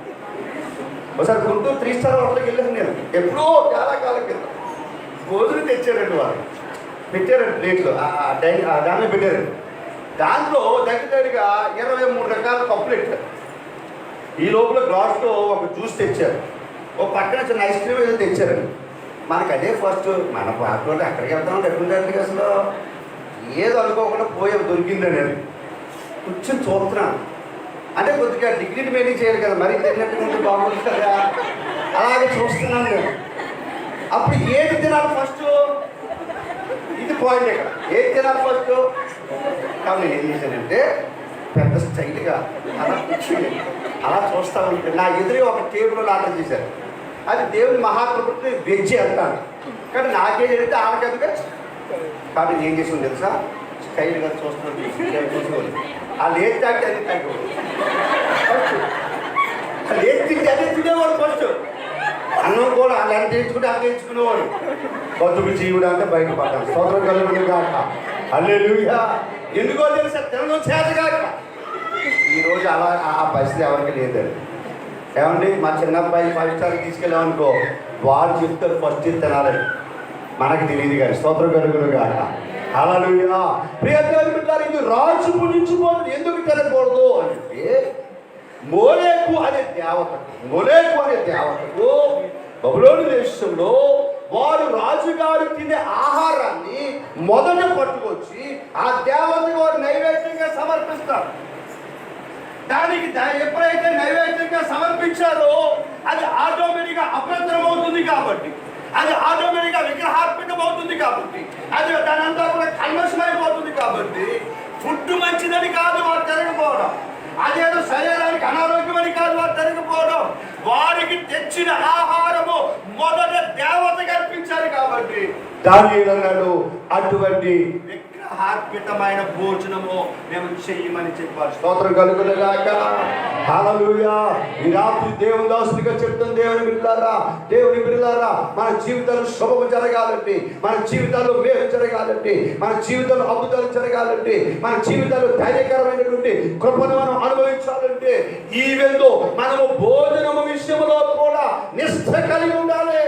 ఒకసారి గుంటూరు 3 స్టార్ హోటల్కి వెళ్ళాను నేను, ఎప్పుడో చాలా కాలం కింద. భోజనం తెచ్చారండి, వారు పెట్టారండి ప్లేట్లు, దాంట్లో పెట్టారండి. దాంట్లో దగ్గరగా 23 రకాల కప్పులు పెట్టారు. ఈ లోపల గ్లాస్తో ఒక జ్యూస్ తెచ్చారు, ఒక పక్కన చిన్న ఐస్ క్రీమ్ ఏదో తెచ్చారండి. మనకు అదే ఫస్ట్, మన పాటలో ఎక్కడికి వెళ్తాం ఎక్కడికి అసలు ఏదో అనుకోకుండా పోయే దొరికిందని అని కూర్చొని చూస్తున్నాను. అంటే కొద్దిగా డిగ్రీ మెయింటైన్ చేయాలి కదా, మరీ తిన్నట్టుగా ఉంటే బాగుంటుంది కదా, అలాగే చూస్తున్నాను నేను. అప్పుడు ఏది తినాలి ఫస్ట్, ఇది పాయింట్ ఇక్కడ, ఏది తినాలి ఫస్ట్. కాబట్టి నేను ఏం చేశానంటే పెద్ద స్టైల్గా అలా కూర్చొని అలా చూస్తూ ఉంటే నా ఎదురు ఒక టేబుల్ ఆర్డర్ చేశారు. అది దేవుని మహాత్ముడికి వెజ్ అంటాను, కానీ నాకేం చెప్తే ఆడకదుగా. కాబట్టి నేను చేసి తెలుసా, స్టైల్గా చూసుకోవాలి. వాళ్ళు ఏది తాగితే అది తాగేవాడు, వాళ్ళు ఏది తింటే అదే తినేవాడు ఫస్ట్. అన్నం కూడా వాళ్ళు ఎంత తెచ్చుకుంటే అంత తెచ్చుకునేవాడు. బతుకు జీవుడు అంటే బయట పడ్డాను. స్తోత్రం కలుగును గాక. హల్లెలూయా. ఎందుకో తెలుసా, తినడం చేతగాక. ఈరోజు అలా ఆ పరిస్థితి ఎవరికి లేదండి. ఏమండి, మా చిన్నబ్బాయి 5 స్టార్కి తీసుకెళ్ళామనుకో, వాళ్ళు చెప్తారు ఫస్ట్ తినాలని, మనకు తెలియదు కానీ. స్తోత్రం కలుగును గాక. హల్లెలూయా. ప్రియ దేవుని బిడ్డలారా, ఇది రాజు పూజించుకోవడం ఎందుకు తినకూడదు అంటే, మోలేకు అనే దేవతకు బబులోను దేశంలో వారు రాజుగారు తినే ఆహారాన్ని మొదట పట్టుకొచ్చి ఆ దేవతకు వారు నైవేద్యంగా సమర్పిస్తారు. దానికి ఎప్పుడైతే నైవేద్యంగా సమర్పించారో అది ఆటోమేటిక్గా అపవిత్రం అవుతుంది, కాబట్టి అది ఆటోమేటిక్గా విగ్రహార్పితం అవుతుంది, కాబట్టి అది దానంతా కూడా కల్మషమైపోతుంది. కాబట్టి ఫుడ్ మంచిదని కాదు వారు తిరగపోవడం, అదేదో శరీరానికి అనారోగ్యమని కాదు వారు తిరగపోవడం, వారికి తెచ్చిన ఆహారము మొదట దేవతకి అర్పించారు. కాబట్టి దానియేలు అన్నాడు, అటువంటి విగ్రహార్పితమైన భోజనము మేము చెయ్యమని చెప్పారు. స్తోత్రం కలుగును గాక. హల్లెలూయా. ఈ రాత్రి దేవుని దాసునిగా చెప్తున్న దేవుని బిడ్డలారా, మన జీవితాలు శుభము జరగాలంటే, మన జీవితాల్లో మేలు జరగాలంటే, మన జీవితాల్లో అద్భుతాలు జరగాలంటే, మన జీవితాల్లో ధైర్యకరమైనటువంటి కృపను మనం అనుభవించాలంటే, ఈవెందో మనము భోజనము విషయంలో కూడా నిష్ఠ కలిగి ఉండాలి.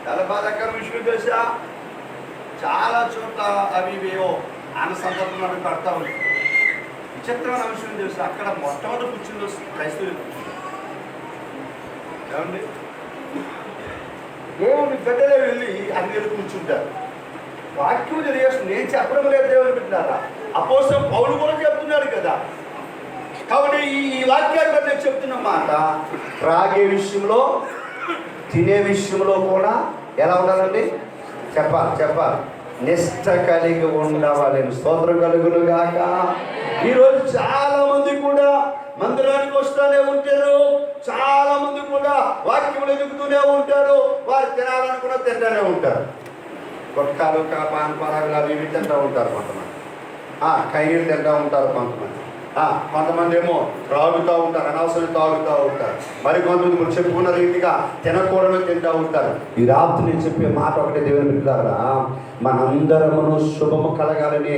చాలా బాధాకర విషయం తెలుసా, చాలా చోట్ల అవి ఇవేవో ఆన సందర్భంలో కడతా ఉంటాయి. విచిత్రమైన విషయం తెలుసు, అక్కడ మొట్టమొదటి కూర్చుంది క్రైస్తవులు. ఏమండి, దేవుని బిడ్డలే వెళ్ళి అన్ని కూర్చుంటారు. వాక్యం తెలియదు, నేను చెప్పడం లేదు దేవుని బిడ్డలారా, అపోస్తలుడు పౌలు కూడా చెప్తున్నాడు కదా. కాబట్టి ఈ వాక్యాన్ని నేను చెప్తున్న మాట, త్రాగే విషయంలో తినే విషయంలో కూడా ఎలా ఉండాలండి, చెప్పాలి నిష్ఠ కలిగి ఉండవాలి. స్తోత్రం కలుగును గాక. ఈరోజు చాలా మంది కూడా మందిరానికి వస్తూనే ఉంటారు, చాలా మంది కూడా వాక్యములు ఎదుగుతూనే ఉంటారు, వారు తినాలనుకున్నా తింటూనే ఉంటారు. కొట్టాలు పానపాలు అవి ఇవి తింటూ ఉంటారు కొంతమంది, కైనీళ్ళు తింటూ ఉంటారు కొంతమంది, కొంతమంది ఏమో తాగుతూ ఉంటారు, అనవసరం తాగుతూ ఉంటారు, మరి కొంతమంది చెప్పుకున్న రీతిగా తినకూడదు తింటూ ఉంటారు. ఈ రాత్రి నేను చెప్పే మాట ఒకటే దేవుని బిడ్డలారా, మనందరమును శుభము కలగాలని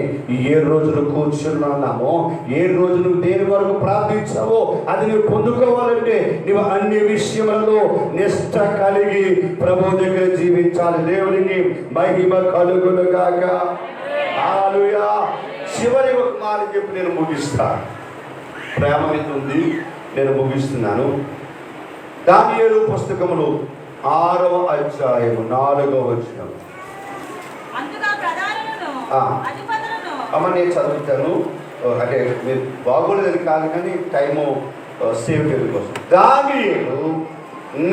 ఏ రోజులు కూర్చున్నామో, ఏ రోజు నువ్వు దేని వరకు ప్రార్థించావో అది నువ్వు పొందుకోవాలంటే నువ్వు అన్ని విషయములలో నిష్ఠ కలిగి ప్రభు దగ్గర జీవించాలి. దేవునికి మహిమ కలుగును గాక. హల్లెలూయా. చివరి ఒక మాట చెప్పి నేను ముగిస్తాను. ప్రేమ మీద ఉంది, నేను ముగిస్తున్నాను. దానియేలు పుస్తకములు 6వ అధ్యాయము 4వ వచనం. అమ్మ నేను చదువుతాను, అంటే మీరు బాగోలేదని కాదు కానీ టైము సేవ్ చేయడం కోసం. దానియేలు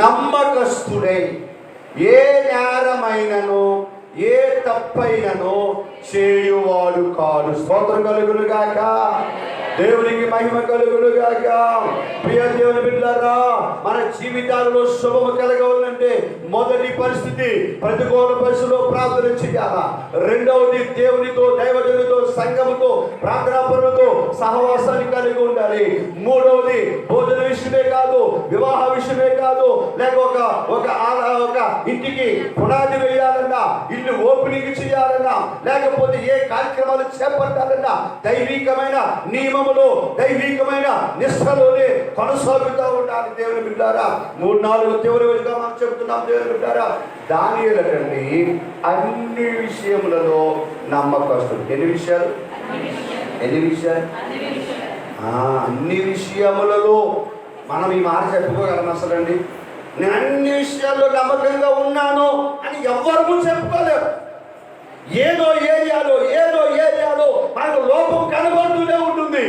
నమ్మకస్తుడై ఏ నేరమైనను ఏ తప్పైనను చేయువాడు కాదు. స్తోత్రం కలుగును గాక. దేవునికి మహిమ కలుగును గాక. ప్రియ దేవుని బిడ్డలారా, మన జీవితాలలో శుభము కలగాలంటే మొదటి పరిస్థితి ప్రతికూల పరిస్థితిలో ప్రార్థన చేయాలా. రెండవది దేవునితో, దైవజనులతో, సంఘముతో, ప్రార్థనాపరులతో సహవాసాన్ని కలిగి ఉండాలి. మూడవది భోజన విషయమే కాదు, వివాహ విషయమే కాదు, లేక ఒక ఇంటికి పునాది వేయాలన్నా, ఇల్లు ఓపెనింగ్ చేయాలన్నా, లేకపోతే ఏ కార్యక్రమాలు చేపట్టాలన్నా దైవికమైన నియమములో, దైవికమైన నిష్ఠలోనే కొనసాగుతూ ఉండాలి. దేవుని బిడ్డారా, 3-4 చివరిగా మనం చెబుతున్నాం. దేవుని బిడ్డారా, దానియేలు అండి అన్ని విషయములలో నమ్మకస్తుడు. ఎన్ని విషయాలు? అన్ని విషయములలో మనం ఈ మాట చెప్పుకోగలం అసలండి? నేను అన్ని విషయాల్లో నమ్మకంగా ఉన్నాను అని ఎవ్వరూ చెప్పుకోలేరు. ఏదో ఏరియాలో మనకు లోపం కనబడుతూనే ఉంటుంది.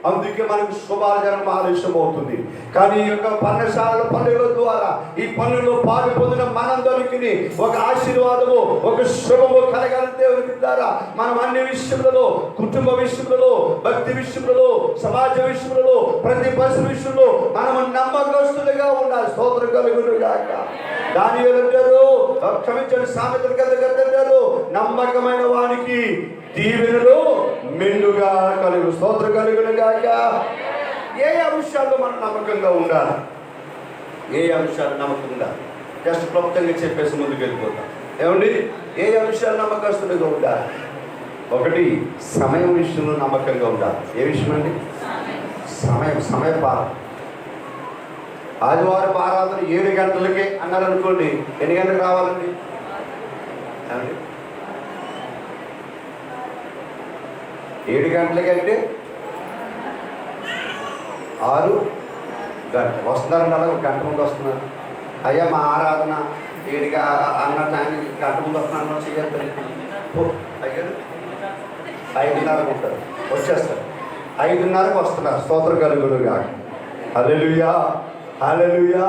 అందుకే మనకు శుభాచరణ ఆలస్యం అవుతుంది. కానీ ఈ యొక్క పర్ణశాల పనుల ద్వారా ఈ పనుల్లో పాలు పొందిన మనందరికీ ఒక ఆశీర్వాదము, ఒక శుభము కలగాలని దేవుని ద్వారా మనం అన్ని విషయంలో, కుటుంబ విషయంలో, భక్తి విషయంలో, సమాజ విషయంలో, ప్రతి పరిస్థితి విషయంలో మనం నమ్మకస్తులుగా ఉండాలి. స్తోత్రం కలుగును గాక. దానియేలు అంటారు, క్షమించండి, సామెతల అంటారు, నమ్మకమైన వానికి దీవెనలు మెండుగా కలుగు. స్తోత్రం కలుగును గాక. ఏ అంశాల్లో మనం నమ్మకంగా ఉండాలి? ఏ అంశాలు నమ్మకం ఉండాలి? జస్ట్ క్లుప్తంగా చెప్పేసి ముందుకు వెళ్ళిపోతాం. ఏమండి, ఏ అంశాలు నమ్మకస్తులుగా ఉండాలి? ఒకటి, సమయం విషయంలో నమ్మకంగా ఉండాలి. ఏ విషయం అండి? సమయ పాలన. ఆదివారం ఆరాధన 7 గంటలకే అన్నారు అనుకోండి, ఎన్ని గంటలకు రావాలండి? 7 గంటలకంటే 6 గంటలు వస్తున్నారండి. అలాగే 1 గంట ముందు వస్తున్నారు. అయ్యా మా ఆరాధన 7 అన్న టైంకి గంట ముందు వస్తున్నాను చెయ్యాలి. అయ్యారు 5:30కు ఉంటారు, వచ్చేస్తారు. 5:30కు వస్తున్నారు. స్తోత్రం కలుగును గాక. హల్లెలూయా, హల్లెలూయా.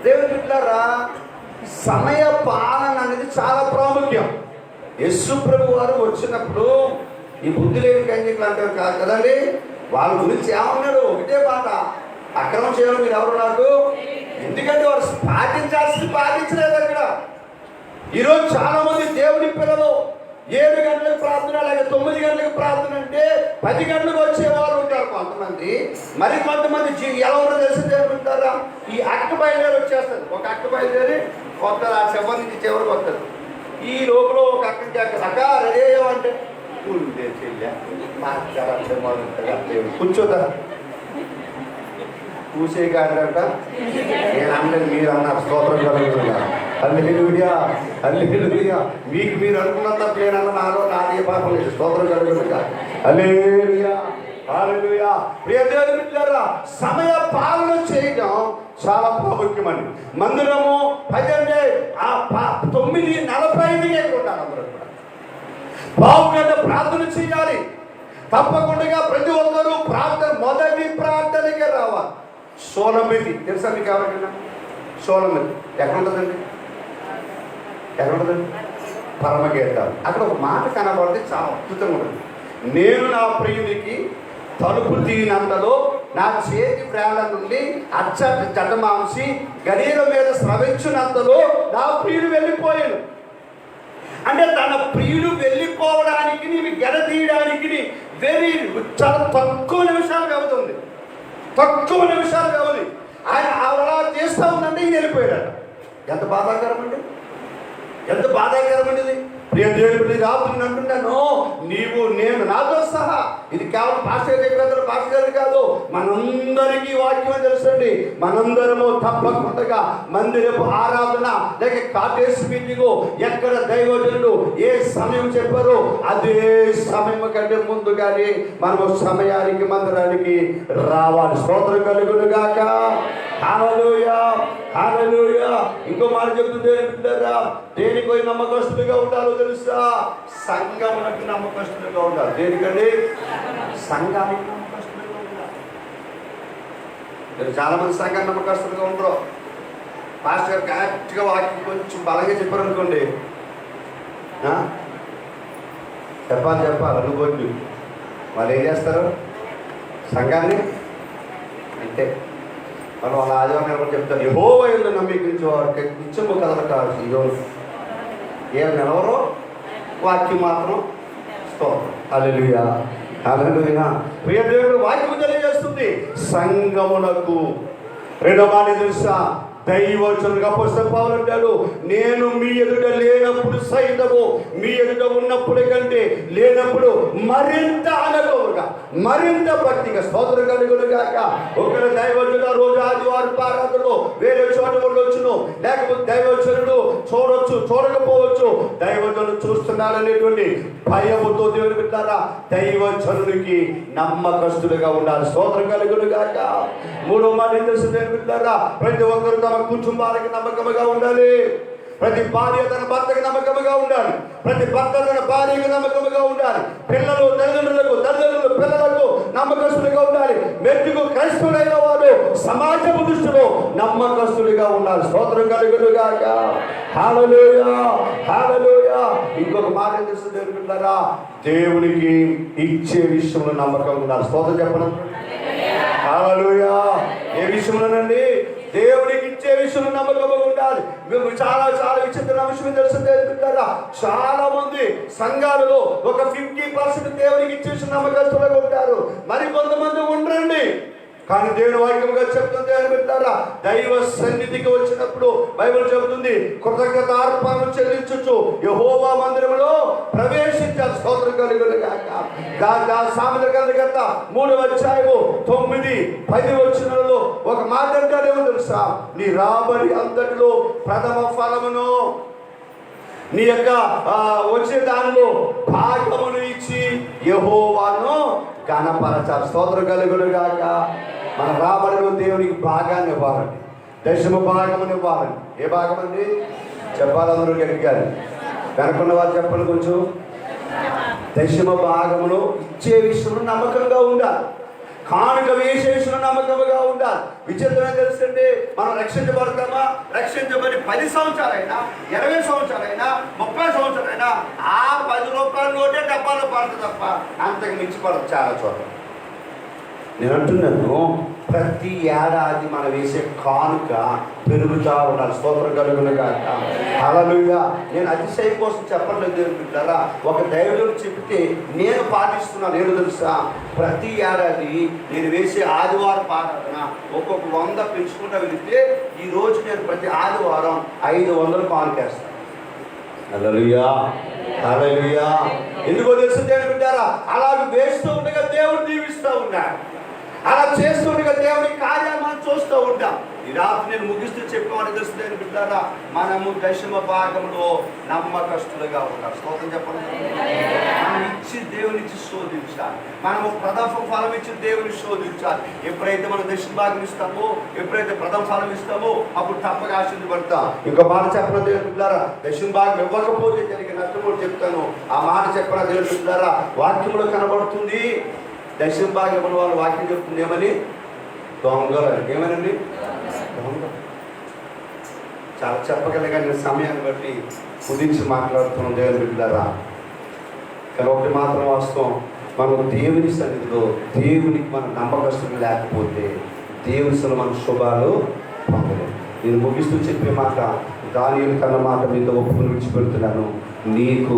దేవుని బిడ్డలారా, సమయ పాలన అనేది చాలా ప్రాముఖ్యం. యేసు ప్రభు వారు వచ్చినప్పుడు ఈ బుద్ధి లేని కన్యకలు అంటారు కాదు కదండి, వాళ్ళ గురించి ఏమన్నాడు? ఒకటే మాట, అక్రమం చేయడం మీరు ఎవరు నాకు? ఎందుకంటే వారు పాటించాల్సింది పాటించలేదు అక్కడ. ఈరోజు చాలా మంది దేవుడి పిల్లలు 7 గంటలకు ప్రార్థన, అలాగే 9 గంటలకు ప్రార్థన అంటే 10 గంటలకు వచ్చేవారు ఉంటారు కొంతమంది. మరి కొంతమంది ఎలా ఉందో తెలిసి జరుగుతారా? ఈ అక్క బయలుదేరి వచ్చేస్తారు. ఒక అక్క బయలుదేరి కొత్త ఆ చివరి నుంచి చివరికి వస్తారు. ఈ లోపల ఒక అక్కడికి అక్క రెడీ అయ్యామంటే కూర్చోదా కూసే కాదంట. నేను అన్నది మీరు అన్నారు. స్తోత్రం కలుగుతుందా? హల్లెలూయా, హల్లెలూయా. మీకు మీరు అనుకున్నంత నేనన్న నాదే పాపం లేదు. స్తోత్రం కలుగుతుందా? హల్లెలూయా, హల్లెలూయా. ప్రియ దేవుని బిడ్డలారా, సమయ పాలన చేయడం చాలా ప్రాముఖ్యమండి. మందిరము 9:45 ఉండాలి. అందరూ కూడా పావు గంట ప్రార్థన చేయాలి. తప్పకుండా ప్రతి ఒక్కరూ మొదటి ప్రార్థనకే రావాలి. సోలమిది తెలుసా మీకు? ఎవరికైనా సోలమిది ఎక్కడ ఉంటుందండి? పరమగీతాలు. అక్కడ ఒక మాట కనబడితే చాలా అద్భుతంగా ఉంటుంది. నేను నా ప్రియునికి తలుపు తీనంతలో నా చేతి ప్రేమ నుండి జటమాంసి గడియల మీద స్రవించినంతలో నా ప్రియుడు వెళ్ళిపోయాను. అంటే తన ప్రియుడు వెళ్ళిపోవడానికి, నీవి గడ తీయడానికి చాలా తక్కువ నిమిషాలు వ్యవధి. ఆయన అలా చేస్తూ ఉందంటే ఈయన వెళ్ళిపోయాడు. ఎంత బాధాకరం అండి, ఎంత బాధాకరం అండి ఇది. ప్రియ దేవుడి రాత్రి అంటున్నాను, నీవు నేను నాతో సహా, ఇది కేవలం పాస్టర్ చెప్పేందుకు పాస్టర్ కాదు, మనందరికీ వాక్యం తెలుసండి. మనందరము తప్పకుండా మందిరపు ఆరాధన లేక కాటేజ్ మీటింగ్ ఎక్కడ దైవజనులు ఏ సమయం చెప్పారో అదే సమయం కంటే ముందుగానే మనము సమయానికి మందిరానికి రావాలి. స్తోత్రం కలుగును గాక. హల్లెలూయా, హల్లెలూయా. ఇంకో మాట చెప్తుంది, దేనికి పోయి నమ్మకస్తులుగా ఉండాలో తెలుసా? సంఘమునకు నమ్మకస్తులుగా ఉండాలి. దేనికండి? సంఘానికి నమ్మకస్తులుగా ఉండాలి. చాలా మంది సంఘాన్ని నమ్మకస్తులుగా ఉండరు. పాస్టర్ గారు కరెక్ట్గా వాక్యం కొంచెం బలంగా చెప్పారు అనుకోండి, చెప్పాలి అనుకోండి, వాళ్ళు ఏం చేస్తారు? సంఘాన్ని అంటే వాళ్ళు వాళ్ళ ఆదివారం కూడా చెప్తారు, యెహోవా యందు నమ్మికించే వారికి నిత్యము కదలకాలి. ఏం నిలవరో వాక్యం మాత్రం. స్తోత్రం, హల్లెలూయా, హల్లెలూయా. ప్రియ దేవుడు వాక్యం తెలియజేస్తుంది సంఘమునకు. రెండో మాట తెలుసా? దైవజనుడిగా అపోస్తలుడు పౌలు అంటాడు, నేను మీ ఎదుట లేనప్పుడు సైతము మీ ఎదుట ఉన్నప్పుడు కంటే లేనప్పుడు మరింత అనుభవంగా మరింత భక్తిగా స్తోత్రం కలుగును గాక. ఒకరు దైవజనుడు రోజు ఆదివారం ఆరాధనలో వేరే చోట ఉండొచ్చును, లేకపోతే దైవజనుడు చూడొచ్చు చూడకపోవచ్చు, దైవజనుడు చూస్తున్నాడనేటువంటి భయముతో దేవుని బిడ్డలారా దైవజనుడికి నమ్మకస్తులుగా ఉండాలి. స్తోత్రం కలుగును గాక. మూడో మాట ఏం తెలుసు దేవుని బిడ్డలారా, ప్రతి ఒక్కరు తమ కుటుంబాలకు నమ్మకముగా ఉండాలి. ప్రతి భార్య తన భర్తకు నమ్మకముగా ఉండాలి. ప్రతి భర్త తన భార్యకు నమ్మకముగా ఉండాలి. పిల్లలు తల్లిదండ్రులకు పిల్లలకు నమ్మకస్తులుగా ఉండాలి. మెట్టుకు క్రైస్తవులైన వాడు సమాజపు దృష్టిలో నమ్మకస్తులుగా ఉండాలి. స్తోత్రం కలుగును గాక. హల్లెలూయా హల్లెలూయా. ఇంకొక మాట తెలుసు దేవుని బిడ్డలారా, దేవునికి ఇచ్చే విషయంలో నమ్మకం ఉండాలి. స్తోత్రం చెప్పండి. హల్లెలూయా. ఏ విషయంలోనండి? దేవుడికి ఇచ్చే విషయంలో నమ్మకంగా ఉండాలి. మేము చాలా చాలా విచిత్రమైన విషయం తెలుసుకుంటారా, చాలా మంది సంఘాలలో ఒక 50% దేవుడికి ఇచ్చే నమ్మకస్తులుగా ఉంటారు, మరి కొంతమంది ఉండరండి. కానీ దేవుని వాక్యంగా చెప్తుంది అని పెట్టారా, దైవ సన్నిధికి వచ్చినప్పుడు బైబిల్ చెబుతుంది కృతజ్ఞత అర్పణలు చెల్లించచ్చు, యెహోవా మందిరంలో ప్రవేశించాలి. స్తోత్రం కలుగును గాక. సామెతల గ్రంథకర్త 3వ అధ్యాయము 9-10 వచనాలలో ఒక మాట అంటాడేమో తెలుసా, నీ రాబడి అంతటిలో ప్రథమ ఫలమును నీ యొక్క వచ్చే దానిలో భాగమును ఇచ్చి యెహోవాను ఘనపరచాలి. స్తోత్రం కలుగును గాక. మన రాబడిలో దేవునికి భాగాన్ని ఇవ్వాలండి, దశమ భాగమును ఇవ్వాలండి. ఏ భాగం అండి చెప్పాలి, అందరూ గట్టిగారు వెనకున్న వారు చెప్పండి. కొంచెం దశమ భాగమును ఇచ్చే విషయంలో నమ్మకంగా ఉండాలి. కానుక వేసే విషయంలో నమ్మకంగా ఉండాలి. విచిత్రంగా తెలుసండి, మనం రక్షించబడతామా, రక్షించబడి 10 సంవత్సరాలైనా 20 సంవత్సరాలైనా 30 సంవత్సరాలైనా ఆ 10 రూపాయల నోటే డబ్బాలో పడుతుంది తప్ప అంతకు మించి పడదు చాలా చోట. నేను అంటున్నాను, ప్రతి ఏడాది మనం వేసే కానుక పెరుగుతూ ఉండాలి. స్తోత్రం కలుగును గాక. హల్లెలూయా. నేను అతిశయం కోసం చెప్పట్లేదు దేవుని బిడ్డలారా, ఒక దైవజనుడు చెప్తే నేను పాటిస్తున్నాను. నేను తెలుసా, ప్రతి ఏడాది నేను వేసే ఆదివారం ఆరాధన ఒక్కొక్క 100 పెంచుకుంటా వెళితే ఈరోజు నేను ప్రతి ఆదివారం 500 కానుకేస్తాను. హల్లెలూయా హల్లెలూయా. ఎందుకో తెలుసు దేవుని బిడ్డలారా, అలాగ వేస్తూ ఉండగా దేవుడు దీవిస్తూ ఉన్నాడు. అలా చేస్తుండగా దేవుని కార్యాలు మనం చూస్తూ ఉంటాం. ఈ రాత్రి నేను ముగిస్తూ చెప్పేవాడిని తెలుస్తుంది బిడ్డారా, మనము దశమ భాగంలో నమ్మకస్తులుగా ఉంటాం. స్తోత్రం చెప్పండి. మనం ఇచ్చి దేవునిచ్చి శోధించాలి. మనము ప్రథమ ఫలం ఇచ్చి దేవుని శోధించాలి. ఎప్పుడైతే మనం దశమ భాగం ఇస్తామో, ఎప్పుడైతే ప్రథమ ఫలం ఇస్తామో అప్పుడు తప్పక ఆశీర్వదించబడతాం. ఇంకో మాట చెప్పిన దేవుని బిడ్డారా, దశమ భాగం ఇవ్వకపోతే జరిగే నష్టం కూడా చెప్తాను. ఆ మాట చెప్పిన దేవుని బిడ్డారా, వాక్యంలో కనబడుతుంది. దశమ భాగం ఇవ్వని వాళ్ళు వాక్యం చెప్తుంది ఏమని, దొంగలు. ఏమనండి? దొంగ. చాలా చెప్పగలిగిన సమయాన్ని బట్టి కుదించి మాట్లాడుతున్నాం దేవుని బిడ్డలారా. కానీ ఒకటి మాత్రం వాస్తవం, మనం దేవుని సన్నిధిలో దేవునికి మన నమ్మకస్తులు లేకపోతే దేవుని మన శుభాలు పొందలేము. నేను ముగిస్తూ చెప్పే మాట, దానియేలు కన్న మాట మీద ఒప్పుకుని విడిచిపెడుతున్నాను. నీకు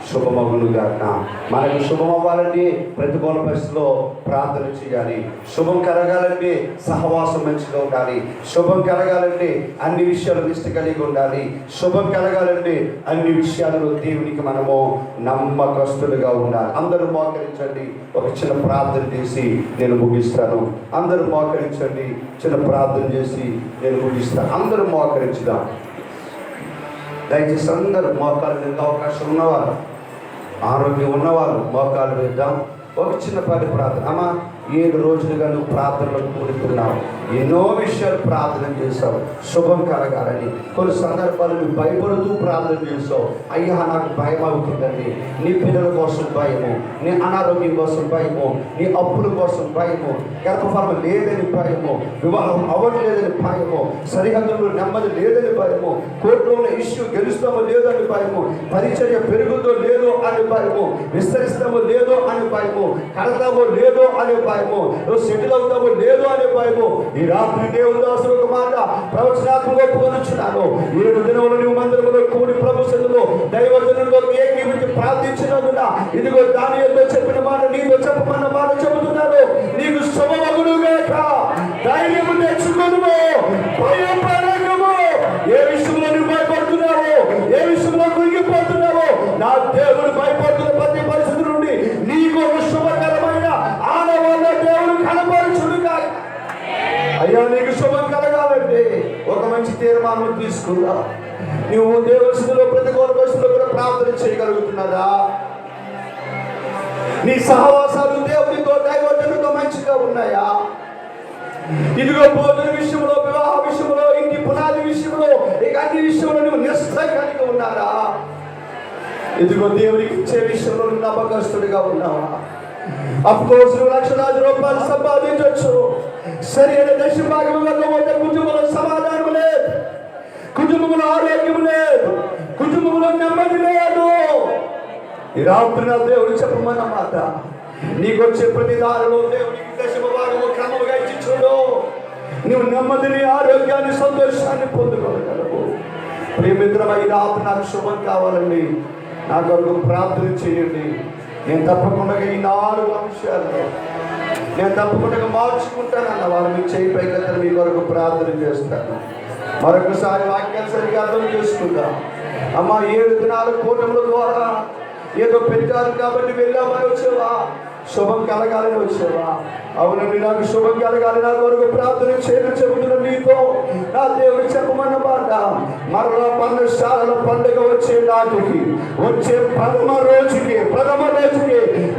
శుభమగును గాక. మనకు శుభం అవ్వాలంటే ప్రతికూల పరిస్థితిలో ప్రార్థన చేయాలి. శుభం కలగాలంటే సహవాసం మంచిగా ఉండాలి. శుభం కలగాలంటే అన్ని విషయాలు నిష్ట కలిగి ఉండాలి. శుభం కలగాలంటే అన్ని విషయాలలో దేవునికి మనము నమ్మకస్తులుగా ఉండాలి. అందరూ మోకరించండి. ఒక చిన్న ప్రార్థన చేసి నేను ముగిస్తాను. అందరూ మోకరించండి. చిన్న ప్రార్థన చేసి నేను ముగిస్తాను. అందరూ మోకరించుదాం. దయచేసి అందరూ మోకాలు మీద అవకాశం ఉన్నవారు, ఆరోగ్యం ఉన్నవారు మోకాలు వేద్దాం. ఒక చిన్న పని ప్రార్థన. అమ్మా, 7 రోజులుగా నువ్వు ప్రార్థనలో కూడుకున్నావు. ఎన్నో విషయాలు ప్రార్థన చేశావు, శుభం కలగాలని. కొన్ని సందర్భాలు నువ్వు భయపడుతూ ప్రార్థన చేసావు. అయ్యా, నాకు భయం అవుతుందండి. నీ పిల్లల కోసం భయము, నీ అనారోగ్యం కోసం భయము, నీ అప్పుల కోసం భయము, గర్భఫలం లేదని భయము, వివాహం అవ్వట్లేదని భయము, సరిహద్దుల్లో నెమ్మది లేదని భయము, కోర్టులో ఉన్న ఇష్యూ గెలుస్తామో లేదో అని భయము, పరిచర్య పెరుగుతో లేదో అని భయము, విస్తరిస్తామో లేదో అని భయము, కడతామో లేదో అనే భయము, నువ్వు సెటిల్ అవుతామో లేదో అనే భయము. ఈ రాత్రి దేవుని దాసుడు ఒక మాట ప్రవచనాత్మక ఒప్పుకొనుచున్నాను. 7 దినములు నువ్వు మందిరంలో కూడి ప్రభు సన్నిధిలో దైవజనులతో ఏకీభవించి ప్రార్థించినందున ఇదిగో దానియేలుతో చెప్పిన మాట నీతో చెప్పమన్న మాట చెబుతున్నాను. నీకు శుభమగును గాక. ధైర్యము తెచ్చుకొనుము, భయపడకుము. అయ్యా నీకు శుభం కలగాలంటే ఒక మంచి తీర్మానం తీసుకుందా. నువ్వు దేవుని స్థితిలో ప్రతికూల పరిస్థితుల్లో కూడా ప్రార్థన చేయగలుగుతున్నారా? నీ సహవాసాలు దేవునితో దైవజనులతో మంచిగా ఉన్నాయా? ఇదిగో భోజన విషయంలో, వివాహ విషయంలో, ఇంటి పునాది విషయంలో, ఇక అన్ని విషయంలో నువ్వు నిశ్చయ కలిగి ఉన్నారా? ఇదిగో దేవునికి ఇచ్చే విషయంలో నువ్వు నమ్మకస్తుడిగా ఉన్నావా? అఫ్కోర్స్ నువ్వు లక్షలాది రూపాయలు సంపాదించవచ్చు, సరైన దశ భాగం వెళ్ళకపోతే కుటుంబంలో సమాధానం లేదు, కుటుంబంలో ఆరోగ్యం లేదు, కుటుంబంలో నెమ్మది లేదు. ఈ రాత్రి నా దేవుడు చెప్పమన్న మాట, నీకు వచ్చే ప్రతి దారిలో దేవునికి దశమ భాగము క్రమముగా ఇచ్చి చూడు, నువ్వు నెమ్మదిని, ఆరోగ్యాన్ని, సంతోషాన్ని పొందుకోగలవు. ప్రియమిత్రమై ఈ రాత్రి నాకు శుభం కావాలండి, నా కొరకు ప్రార్థన చేయండి. నేను తప్పకుండా ఈ 4 అంశాలు నేను తప్పకుండా మార్చుకుంటానన్న వారు మీ చేయి పైకి మీ కొరకు ప్రార్థన చేస్తాను. మరొకసారి వాక్యాన్ని సరిగా అర్థం చేసుకుందాం. అమ్మ 7 దినాల కూటముల ద్వారా ఏదో పెట్టారు కాబట్టి వెళ్ళామని వచ్చేవా? శుభం కలగాలని వచ్చేవా? అవునండి, నాకు శుభం కలగాలి, నా కొరకు ప్రార్థన చేయడం చెబుతున్న నీతో నా దేవుడు చెప్పమన్న మాట, మరలా పర్ణశాలల పండుగ వచ్చే నాటికి, వచ్చే ప్రథమ రోజుకి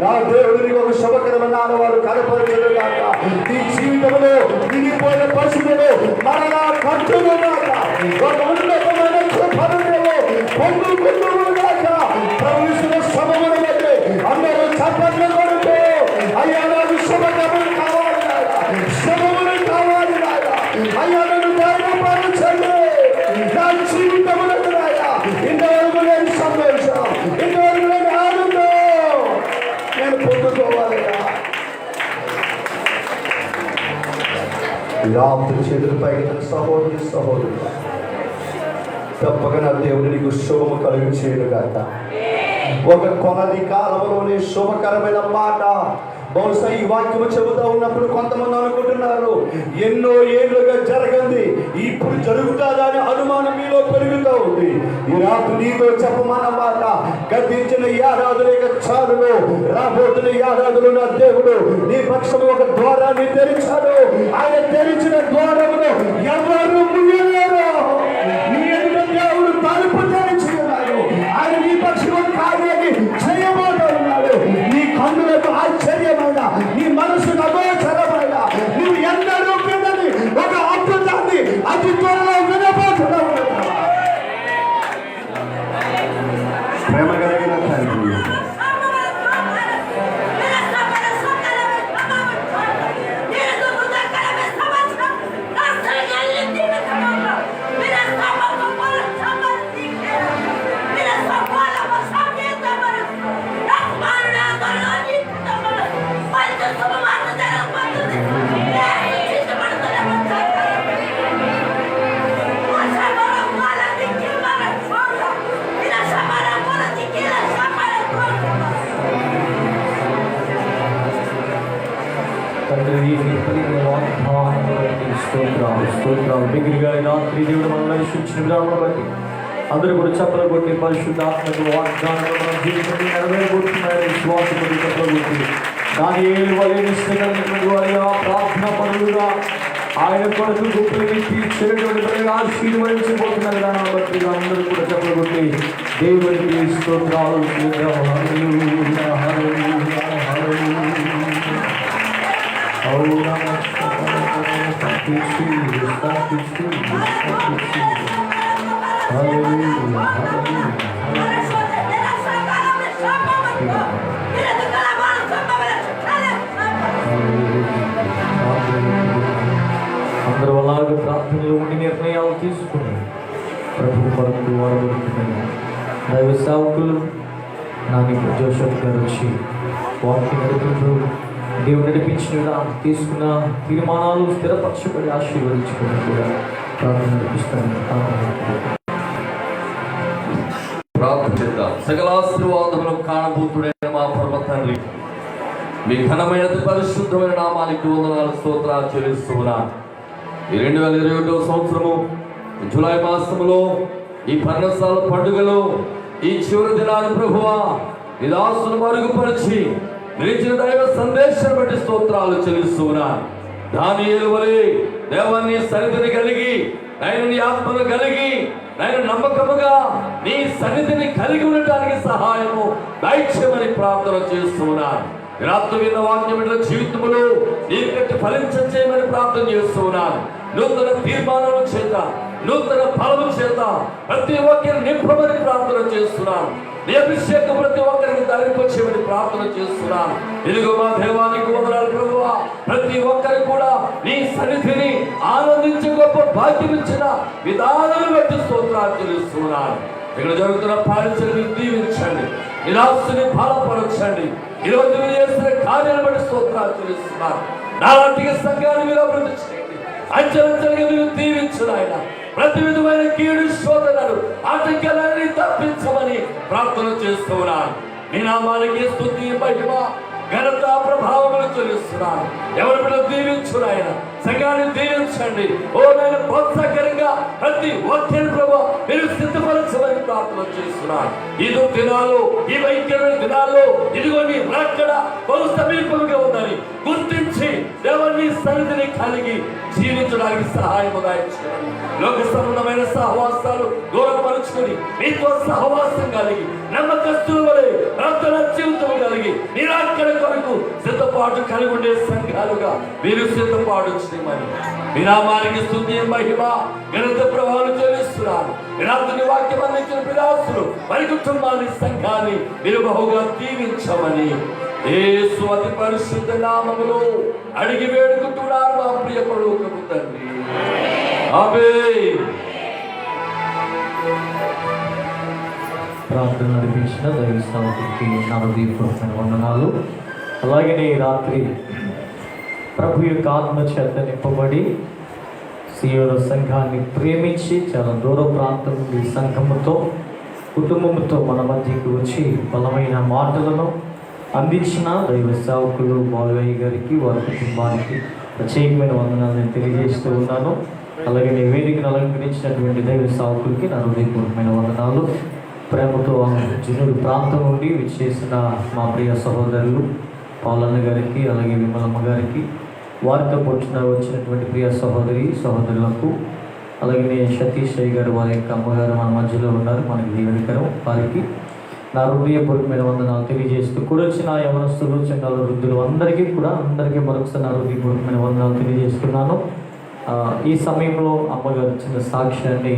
నా దేవుడిని ఒక శుభకరమైన ఆనవాళ్ళు కనపరచడం కాక, నీ జీవితంలో విడిపోయిన పరిస్థితులు మరలా కట్టును కాక, ఒక ఉన్నతమైన కృపణలో పొందుకుంటును కాక, ప్రవేశిన శుభమును బట్టి అందరూ చప్పట్లు కొడుతూ అయ్యా నాకు శుభకరములు కావాలి, శుభములు కావాలి, అయ్యా నన్ను ధైర్యపరచండి. నా జీవితములకు ఇంతవరకు నేను సంతోషం, ఇంతవరకు నేను ఆనందం నేను పొందుకోవాలయ్యా. రాత్రి చేతులపై సహోదరుడు తప్పక నా దేవుడు నీకు శుభము కలిగి చేయను కాక. ఒక కొలది కాలంలోనే శుభకరమైన మాట. బహుశా ఈ వాక్యము చెబుతా ఉన్నప్పుడు కొంతమంది అనుకుంటున్నారు ఎన్నో ఏళ్ళుగా జరగంది, ఇప్పుడు జరుగుతుందా అని అనుమానం మీలో పెరుగుతూ ఉంది. ఈ రాత్రి నీతో చెప్పమన్నమాట, గతించిన ఏడాదుల చాలులో రాబోతున్న ఏడాదులు నా దేవుడు నీ పక్షము ఒక ద్వారాన్ని తెరిచాడు. ఆయన తెరిచిన ద్వారమును ఎవరు ముయ్యలేరు. నీ ఎదుట దేవుడు తలుపు తెరిచి ఉన్నాడు. ఆయన నీ పక్షము కార్యాన్ని చేయబోతున్నాడు. నీ కన్నులకు ఆశ్చర్యమైన, నీ మనసుకు అగోచరమైన, నువ్వు ఎన్నడూ వినని ఒక అద్భుతాన్ని అతి త్వరలో వినబోతున్నావు. ప్రేమ కలిగిన తండ్రి, స్తోత్రాలు దగ్గరగా రాత్రి దేవుడు మనల్ని రక్షించిన విధానం బట్టి అందరూ కూడా చెప్పలు కొట్టి పరిశుద్ధాత్మకు వాగ్దానం మన జీవితాన్ని నెరవేరబోతున్నాయని విశ్వాసపడి చెప్పలు కొట్టి దాని ఏళ్ళు వలె నిశ్చయమైనటువంటి వారిగా ప్రార్థన పనులుగా ఆయన కొరకు గొప్పలు తీర్చేటువంటి ఆశీర్వదించబోతున్న విధానం బట్టి అందరూ కూడా చెప్పలు కొట్టి దేవుడికి స్తోత్రాలు. అందరూ అలాగే ప్రార్థనలో ఉండి నిర్ణయాలు తీసుకుని ప్రభు కొరకు వాడబడుతున్నాయి. దైవ సేవకులు నాని జోసెఫ్ గారు వచ్చి వాక్యం నడుపుతూ దేవుడు నడిపించిన తీసుకున్న తీర్మానాలు స్థిరపరచబడి ఆశీర్వదించుకుని కూడా ప్రార్థన నడిపిస్తాను. ప్రార్థన చేద్దాం. సకల ఆశీర్వాదములు కాణభూతుడైన మా పరమ తండ్రి, మీ ఘనమైన పరిశుద్ధమైన నామానికి వందనాలు స్తోత్రాలు చెల్లిస్తున్నాను. ఈ 2021 సంవత్సరము జూలై మాసములో ఈ పర్ణశాల పండుగలో ఈ చివరి దినాన్ని ప్రభువా ఈ దాసును మరుగుపరిచి నిలిచిన దైవ సందేశాన్ని బట్టి స్తోత్రాలు చెల్లిస్తున్నాను. దానియేలు వలె దేవాన్ని సన్నిధిని కలిగి ఆయన నీ ఆత్మను కలిగి ఆయన నమ్మకముగా నీ సన్నిధిని కలిగి ఉండటానికి సహాయము దయచేయమని ప్రార్థన చేస్తున్నాను. రాత్రి విన్న వాక్యం జీవితంలో నీ కట్టి ఫలించమని ప్రార్థన చేస్తున్నాను. నూతన తీర్మానాల చేత, నూతన ఫలము చేత ప్రతి ఒక్కరిని నింపమని ప్రార్థన చేస్తున్నాను. నీ అభిషేకం ప్రతి ఒక్కరికి ధరింపచేయమని ప్రార్థన చేస్తున్నాను. ఇదిగో మా దేవానికి వందనాలు ప్రభువా. ప్రతి ఒక్కరు కూడా నీ సన్నిధిని ఆనందించే గొప్ప భాగ్యం ఇచ్చిన విధానాలను బట్టి స్తోత్రాలు చెల్లిస్తున్నాను. ఇక్కడ జరుగుతున్న పాలించని దీవించండి, నిరాశని బలపరచండి. ఈరోజు మీరు చేస్తున్న కార్యాలను బట్టి స్తోత్రాలు చెల్లిస్తున్నాను. నాలాంటి సంఘాన్ని మీరు అభివృద్ధి చేయండి, అంచెలంచెలుగా మీరు దీవించండి. ఆయన ప్రతి విధమైన కీడు శోధనలు ఆటంకాలన్నీ తప్పించమని ప్రార్థన చేస్తున్నాను. మీ నామానికి స్తుతి మహిమ ఘనత ప్రభావములు చెల్లిస్తున్నాను. ఎవరి బిడ్డ దీవించు ఆయన, సంఘాన్ని దీవించండి. ఓ నేను ప్రోత్సాహకరంగా ప్రతి ఒక్కరి ప్రభు మీరు సిద్ధపరచమని ప్రార్థన చేస్తున్నాను. ఇది దినాలు, ఈ వైద్యుల దినాల్లో ఇదిగో నీ రాకడ బహు సమీపంగా ఉందని గుర్తించి దేవుని సన్నిధిని కలిగి జీవించడానికి సహాయముగా ఇచ్చారు. లోక సంబంధమైన సహవాసాలు దూరపరుచుకొని మీతో సహవాసం కలిగి నమ్మకస్తుల వలె ప్రార్థన జీవితం కలిగి నిరాకరణ కొరకు సిద్ధపాటు కలిగి ఉండే సంఘాలుగా మీరు సిద్ధపాటు చేయమని మీ నామానికి స్తుతి మహిమ ఘనత ప్రభావాలు చెల్లిస్తున్నాను. రాత్రి వాక్యం అందించిన పిలాసులు వారి కుటుంబాన్ని సంఘాన్ని మీరు బహుగా దీవించమని యేసు అతి పరిశుద్ధ నామములో అడిగి వేడుకుంటున్నారు మా ప్రియ పరలోకపు తండ్రి. ఆమేన్. ప్రార్థన నడిపించిన దైవ సేవకుడికి నా హృదయపూర్వకమైన వందనాలు. అలాగే ఈ రాత్రి ప్రభు యొక్క ఆత్మ చేత నింపబడి సీయోను సంఘాన్ని ప్రేమించి చాలా దూర ప్రాంతం నుండి సంఘముతో కుటుంబంతో మన మధ్యకి వచ్చి బలమైన మాటలను అందించిన దైవ సేవకులు బాలయ్య గారికి, వారి కుటుంబానికి ప్రత్యేకమైన వందనాలు నేను తెలియజేస్తూ ఉన్నాను. అలాగే నీ వేదికను అలంకరించినటువంటి దైవ సేవకులకి నా హృదయపూర్వకమైన వందనాలు. ప్రేమతో జునూరు ప్రాంతం నుండి విచ్చేసిన మా ప్రియ సహోదరులు పాలన్న గారికి, అలాగే విమలమ్మ గారికి, వారితో వచ్చినటువంటి ప్రియ సహోదరులకు, అలాగే సతీష్ అయ్య గారు వారి యొక్క అమ్మగారు మన మధ్యలో ఉన్నారు, మనకి దీవెనకరం. వారికి నా హృదయపూర్వకమైన వందనాలు తెలియజేస్తూ కూడా వచ్చిన యవనస్తులు, చిన్నాలు, వృద్ధులు అందరికీ మరొకసారి నా హృదయపూర్వకమైన వందనాలు తెలియజేస్తున్నాను. ఈ సమయంలో అమ్మగారు చిన్న సాక్ష్యాన్ని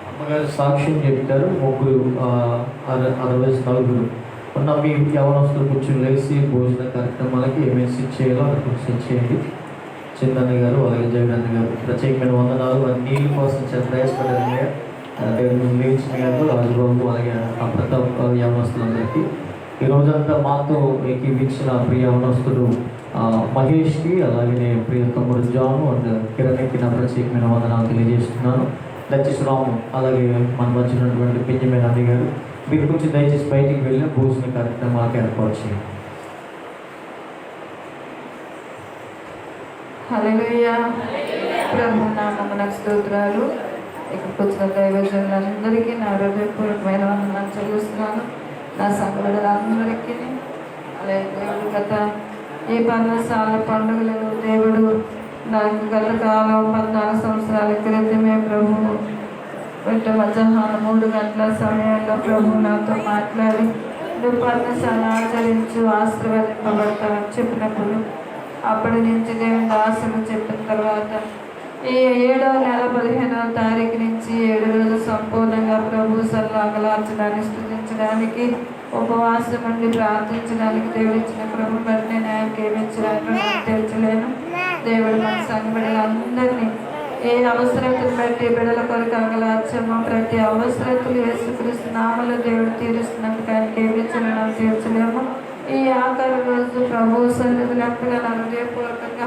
అమ్మగారు సాక్ష్యం చెప్తారు. 60 ఉన్న మీ యవనస్తులు కూర్చొని లేచి భోజన కార్యక్రమాలకి ఏమేసి చేయాలో అది కూర్చొని చేయండి. చిందన్న గారు, అలాగే జగన్ గారు ప్రత్యేకమైన వందనాలు. వారి నీళ్ళ కోసం ప్రయాసపడే లేచిన గారు, రాజుబాబు, అలాగే ప్రతాప్ యవనస్తులందరికీ ఈ రోజంతా మాతో ఏకీవించిన ప్రియ యవనస్తుడు మహేష్కి, అలాగే ప్రియ తమ్ముడు జాను అండ్ కిరణ్కి నా ప్రత్యేకమైన వందనాలు తెలియజేస్తున్నాను. దయచేసి రాము, అలాగే మన మధ్య ఉన్నటువంటి బెంజమిన్ అన్ని గారు మీరు కొంచెం దయచేసి బయటికి వెళ్ళిన భోజన కార్యక్రమాలకు ఏర్పాటు చేయండి. హల్లెలూయా. ప్రభు నామమునకు స్తోత్రాలు. ఇక్కడికి వచ్చిన దైవజనులందరికీ నా హృదయపూర్వకమైన వందనాలు చెల్లిస్తున్నాను. నా సహోదరులందరికీ అలాగే దేవుడు గత ఈ 14 పండుగలను దేవుడు నాకు గత కాలం 14 సంవత్సరాల క్రితమే ప్రభు మధ్యాహ్నం 3 గంటల సమయంలో ప్రభు నాతో మాట్లాడి నువ్వు పర్ణశాల ఆచరించు ఆశీర్వదింపబడతావని చెప్పినప్పుడు అప్పటి నుంచి దేవుని ఆశలు చెప్పిన తర్వాత ఈ 7వ నెల 15వ తారీఖు నుంచి 7 రోజులు సంపూర్ణంగా ప్రభు సల్లాగలార్చడానికి, స్థుతించడానికి, ఉపవాసం ఉండి ప్రార్థించడానికి దేవుడు ఇచ్చిన ప్రభు బట్టి నేను ఆయనకి ఏమించడానికి తెచ్చలేను. దేవుడు మన సంఘ బిడ్డలందరినీ ఏ అవసరతను బట్టి బిడ్డల కొరకు అంగలార్చమో ప్రతి అవసరతలు యేసుక్రీస్తు నామములో దేవుడు తీరుస్తున్నందుకు ఆయనకి ఏమించలేము, తీర్చలేము. ఈ ఆఖరి రోజు ప్రభు సన్నిధిలో నా హృదయపూర్వకంగా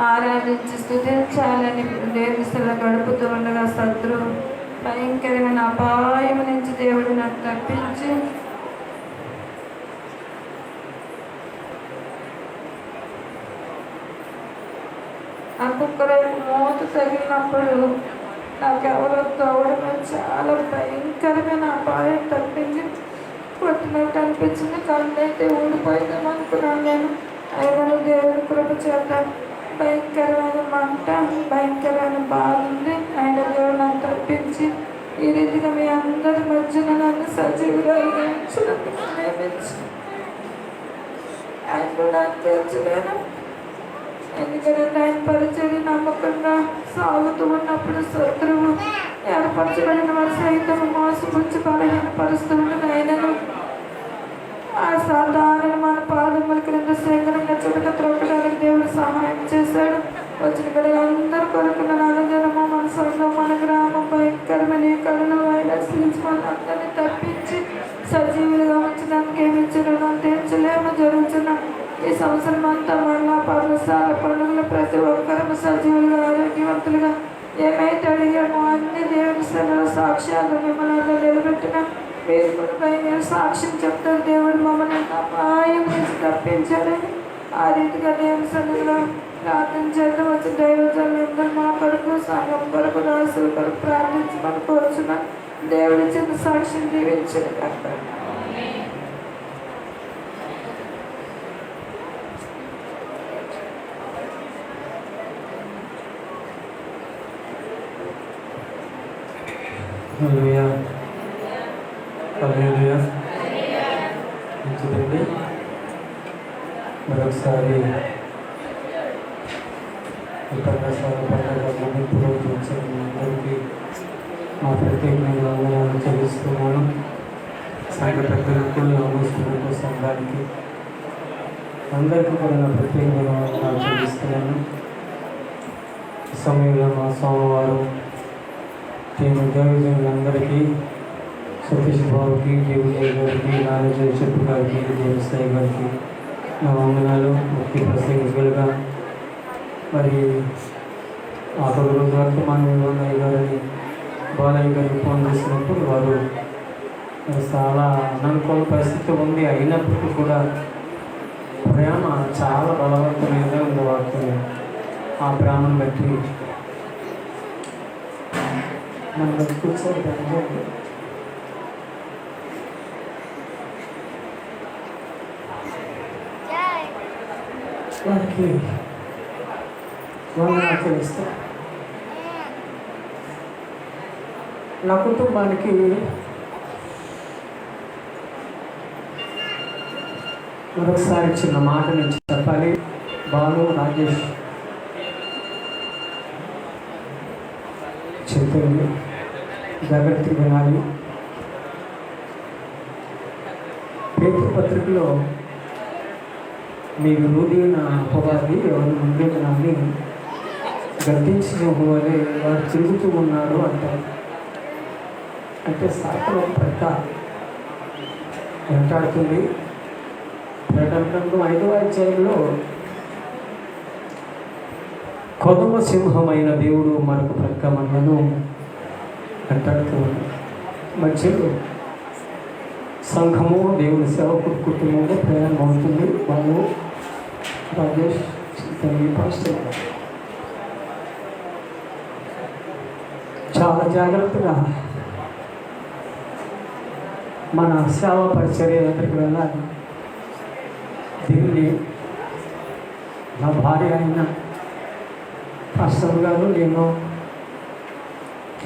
ఆరాధించి స్తుతించాలని దేవిస్తలో గడుపుతూ ఉండగా శత్రువు భయంకరమైన అపాయం నుంచి దేవుడు నాకు తప్పించి ఆ కుక్కరైపు మోత తగిలినప్పుడు నాకెవరో తోవడం చాలా భయంకరమైన అపాయం తప్పింది. కొట్టినట్టు అనిపించింది. కళ్ళు అయితే ఊడిపోయిందేమో అనుకున్నాను నేను. అయినా దేవుడి కృప చేత భయంకరమైన మంట, భయంకరమైన బాధ ఉంది. ఆయన దేవుడు నన్ను తప్పించి ఈ రీతిగా మీ అందరి మధ్యన నన్ను సజీవురాలుగా ఉంచినందుకు ప్రేమించి ఆయన నాకు తెచ్చలేను. ఎందుకంటే ఆయన పరిచయం నమ్మకంగా సాగుతూ ఉన్నప్పుడు శత్రువు ఏర్పరచబడిన వారు సైతం మోసపుచ్చి బలహీనపరుస్తూ ఉండదు. ఆయనను ఆ సాధారణ మన పాదముల క్రింద శేఖరంగా చుడక త్రొక్కడానికి దేవుడు సహాయం చేశాడు. వచ్చిన కడ అందరూ కొడుకున్న నలుగురము మన సంఘం, మన గ్రామం భయంకరమైన కళను వైరస్ నుంచి మన అందరినీ తప్పించి సజీవులుగా ఉంచడానికి ఏమిచ్చారు తీర్చలేమో. జరుగుతున్న ఈ సంవత్సరం అంతా మళ్ళా పర్వసాల పండుగలు ప్రతి ఒక్కరూ సజీవులుగా ఆరోగ్యవంతులుగా ఏమైతే అడిగామో అన్ని దేవుని సభలో సాక్ష్యాలు మిమ్మల్ని నిలబెట్టిన మీరు కూడా భయంగా సాక్ష్యం చెప్తారు. దేవుడు మమ్మల్ని అపాయం నుంచి తప్పించాలని ఆ రీతిగా దేవుని సభలో ప్రార్థన చేద్దాం. వచ్చి దైవజనులందరూ మా కొరకు, సంఘం కొరకు, రాసుల కొరకు ప్రార్థించమని కోరుచున్నాను. దేవుడి చిన్న సాక్ష్యం దీవించండి. హల్లెలూయా, హల్లెలూయా. మంచిదండి. మరొకసారి ఉపన్యాసాల పండుగ ముగింపు రోజు వచ్చిన మీ అందరికీ మా ప్రత్యేకమైన వందనాలు చెల్లిస్తున్నాను. సంఘ పెద్దలకు, ఆమోస్తులకు, సంఘానికి అందరికీ కూడా నా ప్రత్యేకమైన వందనాలు చెల్లిస్తున్నాను. ఈ సమయంలో మా సోమవారం దేవజనులందరికీ, సతీష్ బాబుకి, దేవుజయ్ గారికి, నాగజయ్ చెప్పు గారికి, దేవసాయి గారికి నా వందనాలు. ముఖ్య ప్రసంగికులుగా మరి ఆఖరి రోజు వర్తమాన వివరణ గారిని బాలయ్య గారిని ఫోన్ చేసినప్పుడు వారు చాలా అననుకూల పరిస్థితి ఉంది. అయినప్పటికీ కూడా ప్రేమ చాలా బలవంతమైనగా ఉంది. వాటిని ఆ ప్రేమను బట్టి మనం కూర్చొని వారికి వందనాలు చెల్లిస్తా. నా కుటుంబానికి మరొకసారి చిన్న మాట నుంచి చెప్పాలి. బాలు, రాజేష్ చెప్పింది జాగ్రత్త వినాలి. పేపర్ పత్రికలో మీ విరోధైన అపవాది ఎవరి ముందే వినాలి గర్తించిన వలె వారు తిరుగుతూ ఉన్నారు అంటారు. అంటే సాయంత్రం ప్రక్క వెంటాడుతుంది. ప్రకటన 5వ అధ్యాయంలో కొదమ సింహమైన దేవుడు మరొక ప్రక్క మనలను వెంటాడుతూ మధ్యలో సంఘము, దేవుని సేవకుడు కుటుంబంలో ప్రయాణం అవుతుంది. బాబు, రాజేష్, పాస్టర్ చాలా జాగ్రత్తగా మన సేవా పరిచర్య దగ్గరికి వెళ్ళాలి. దీన్ని నా భార్య అయిన పాస్టర్ గారు నేను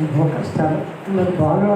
ఎన్నో కష్టాలు నాకు బాగా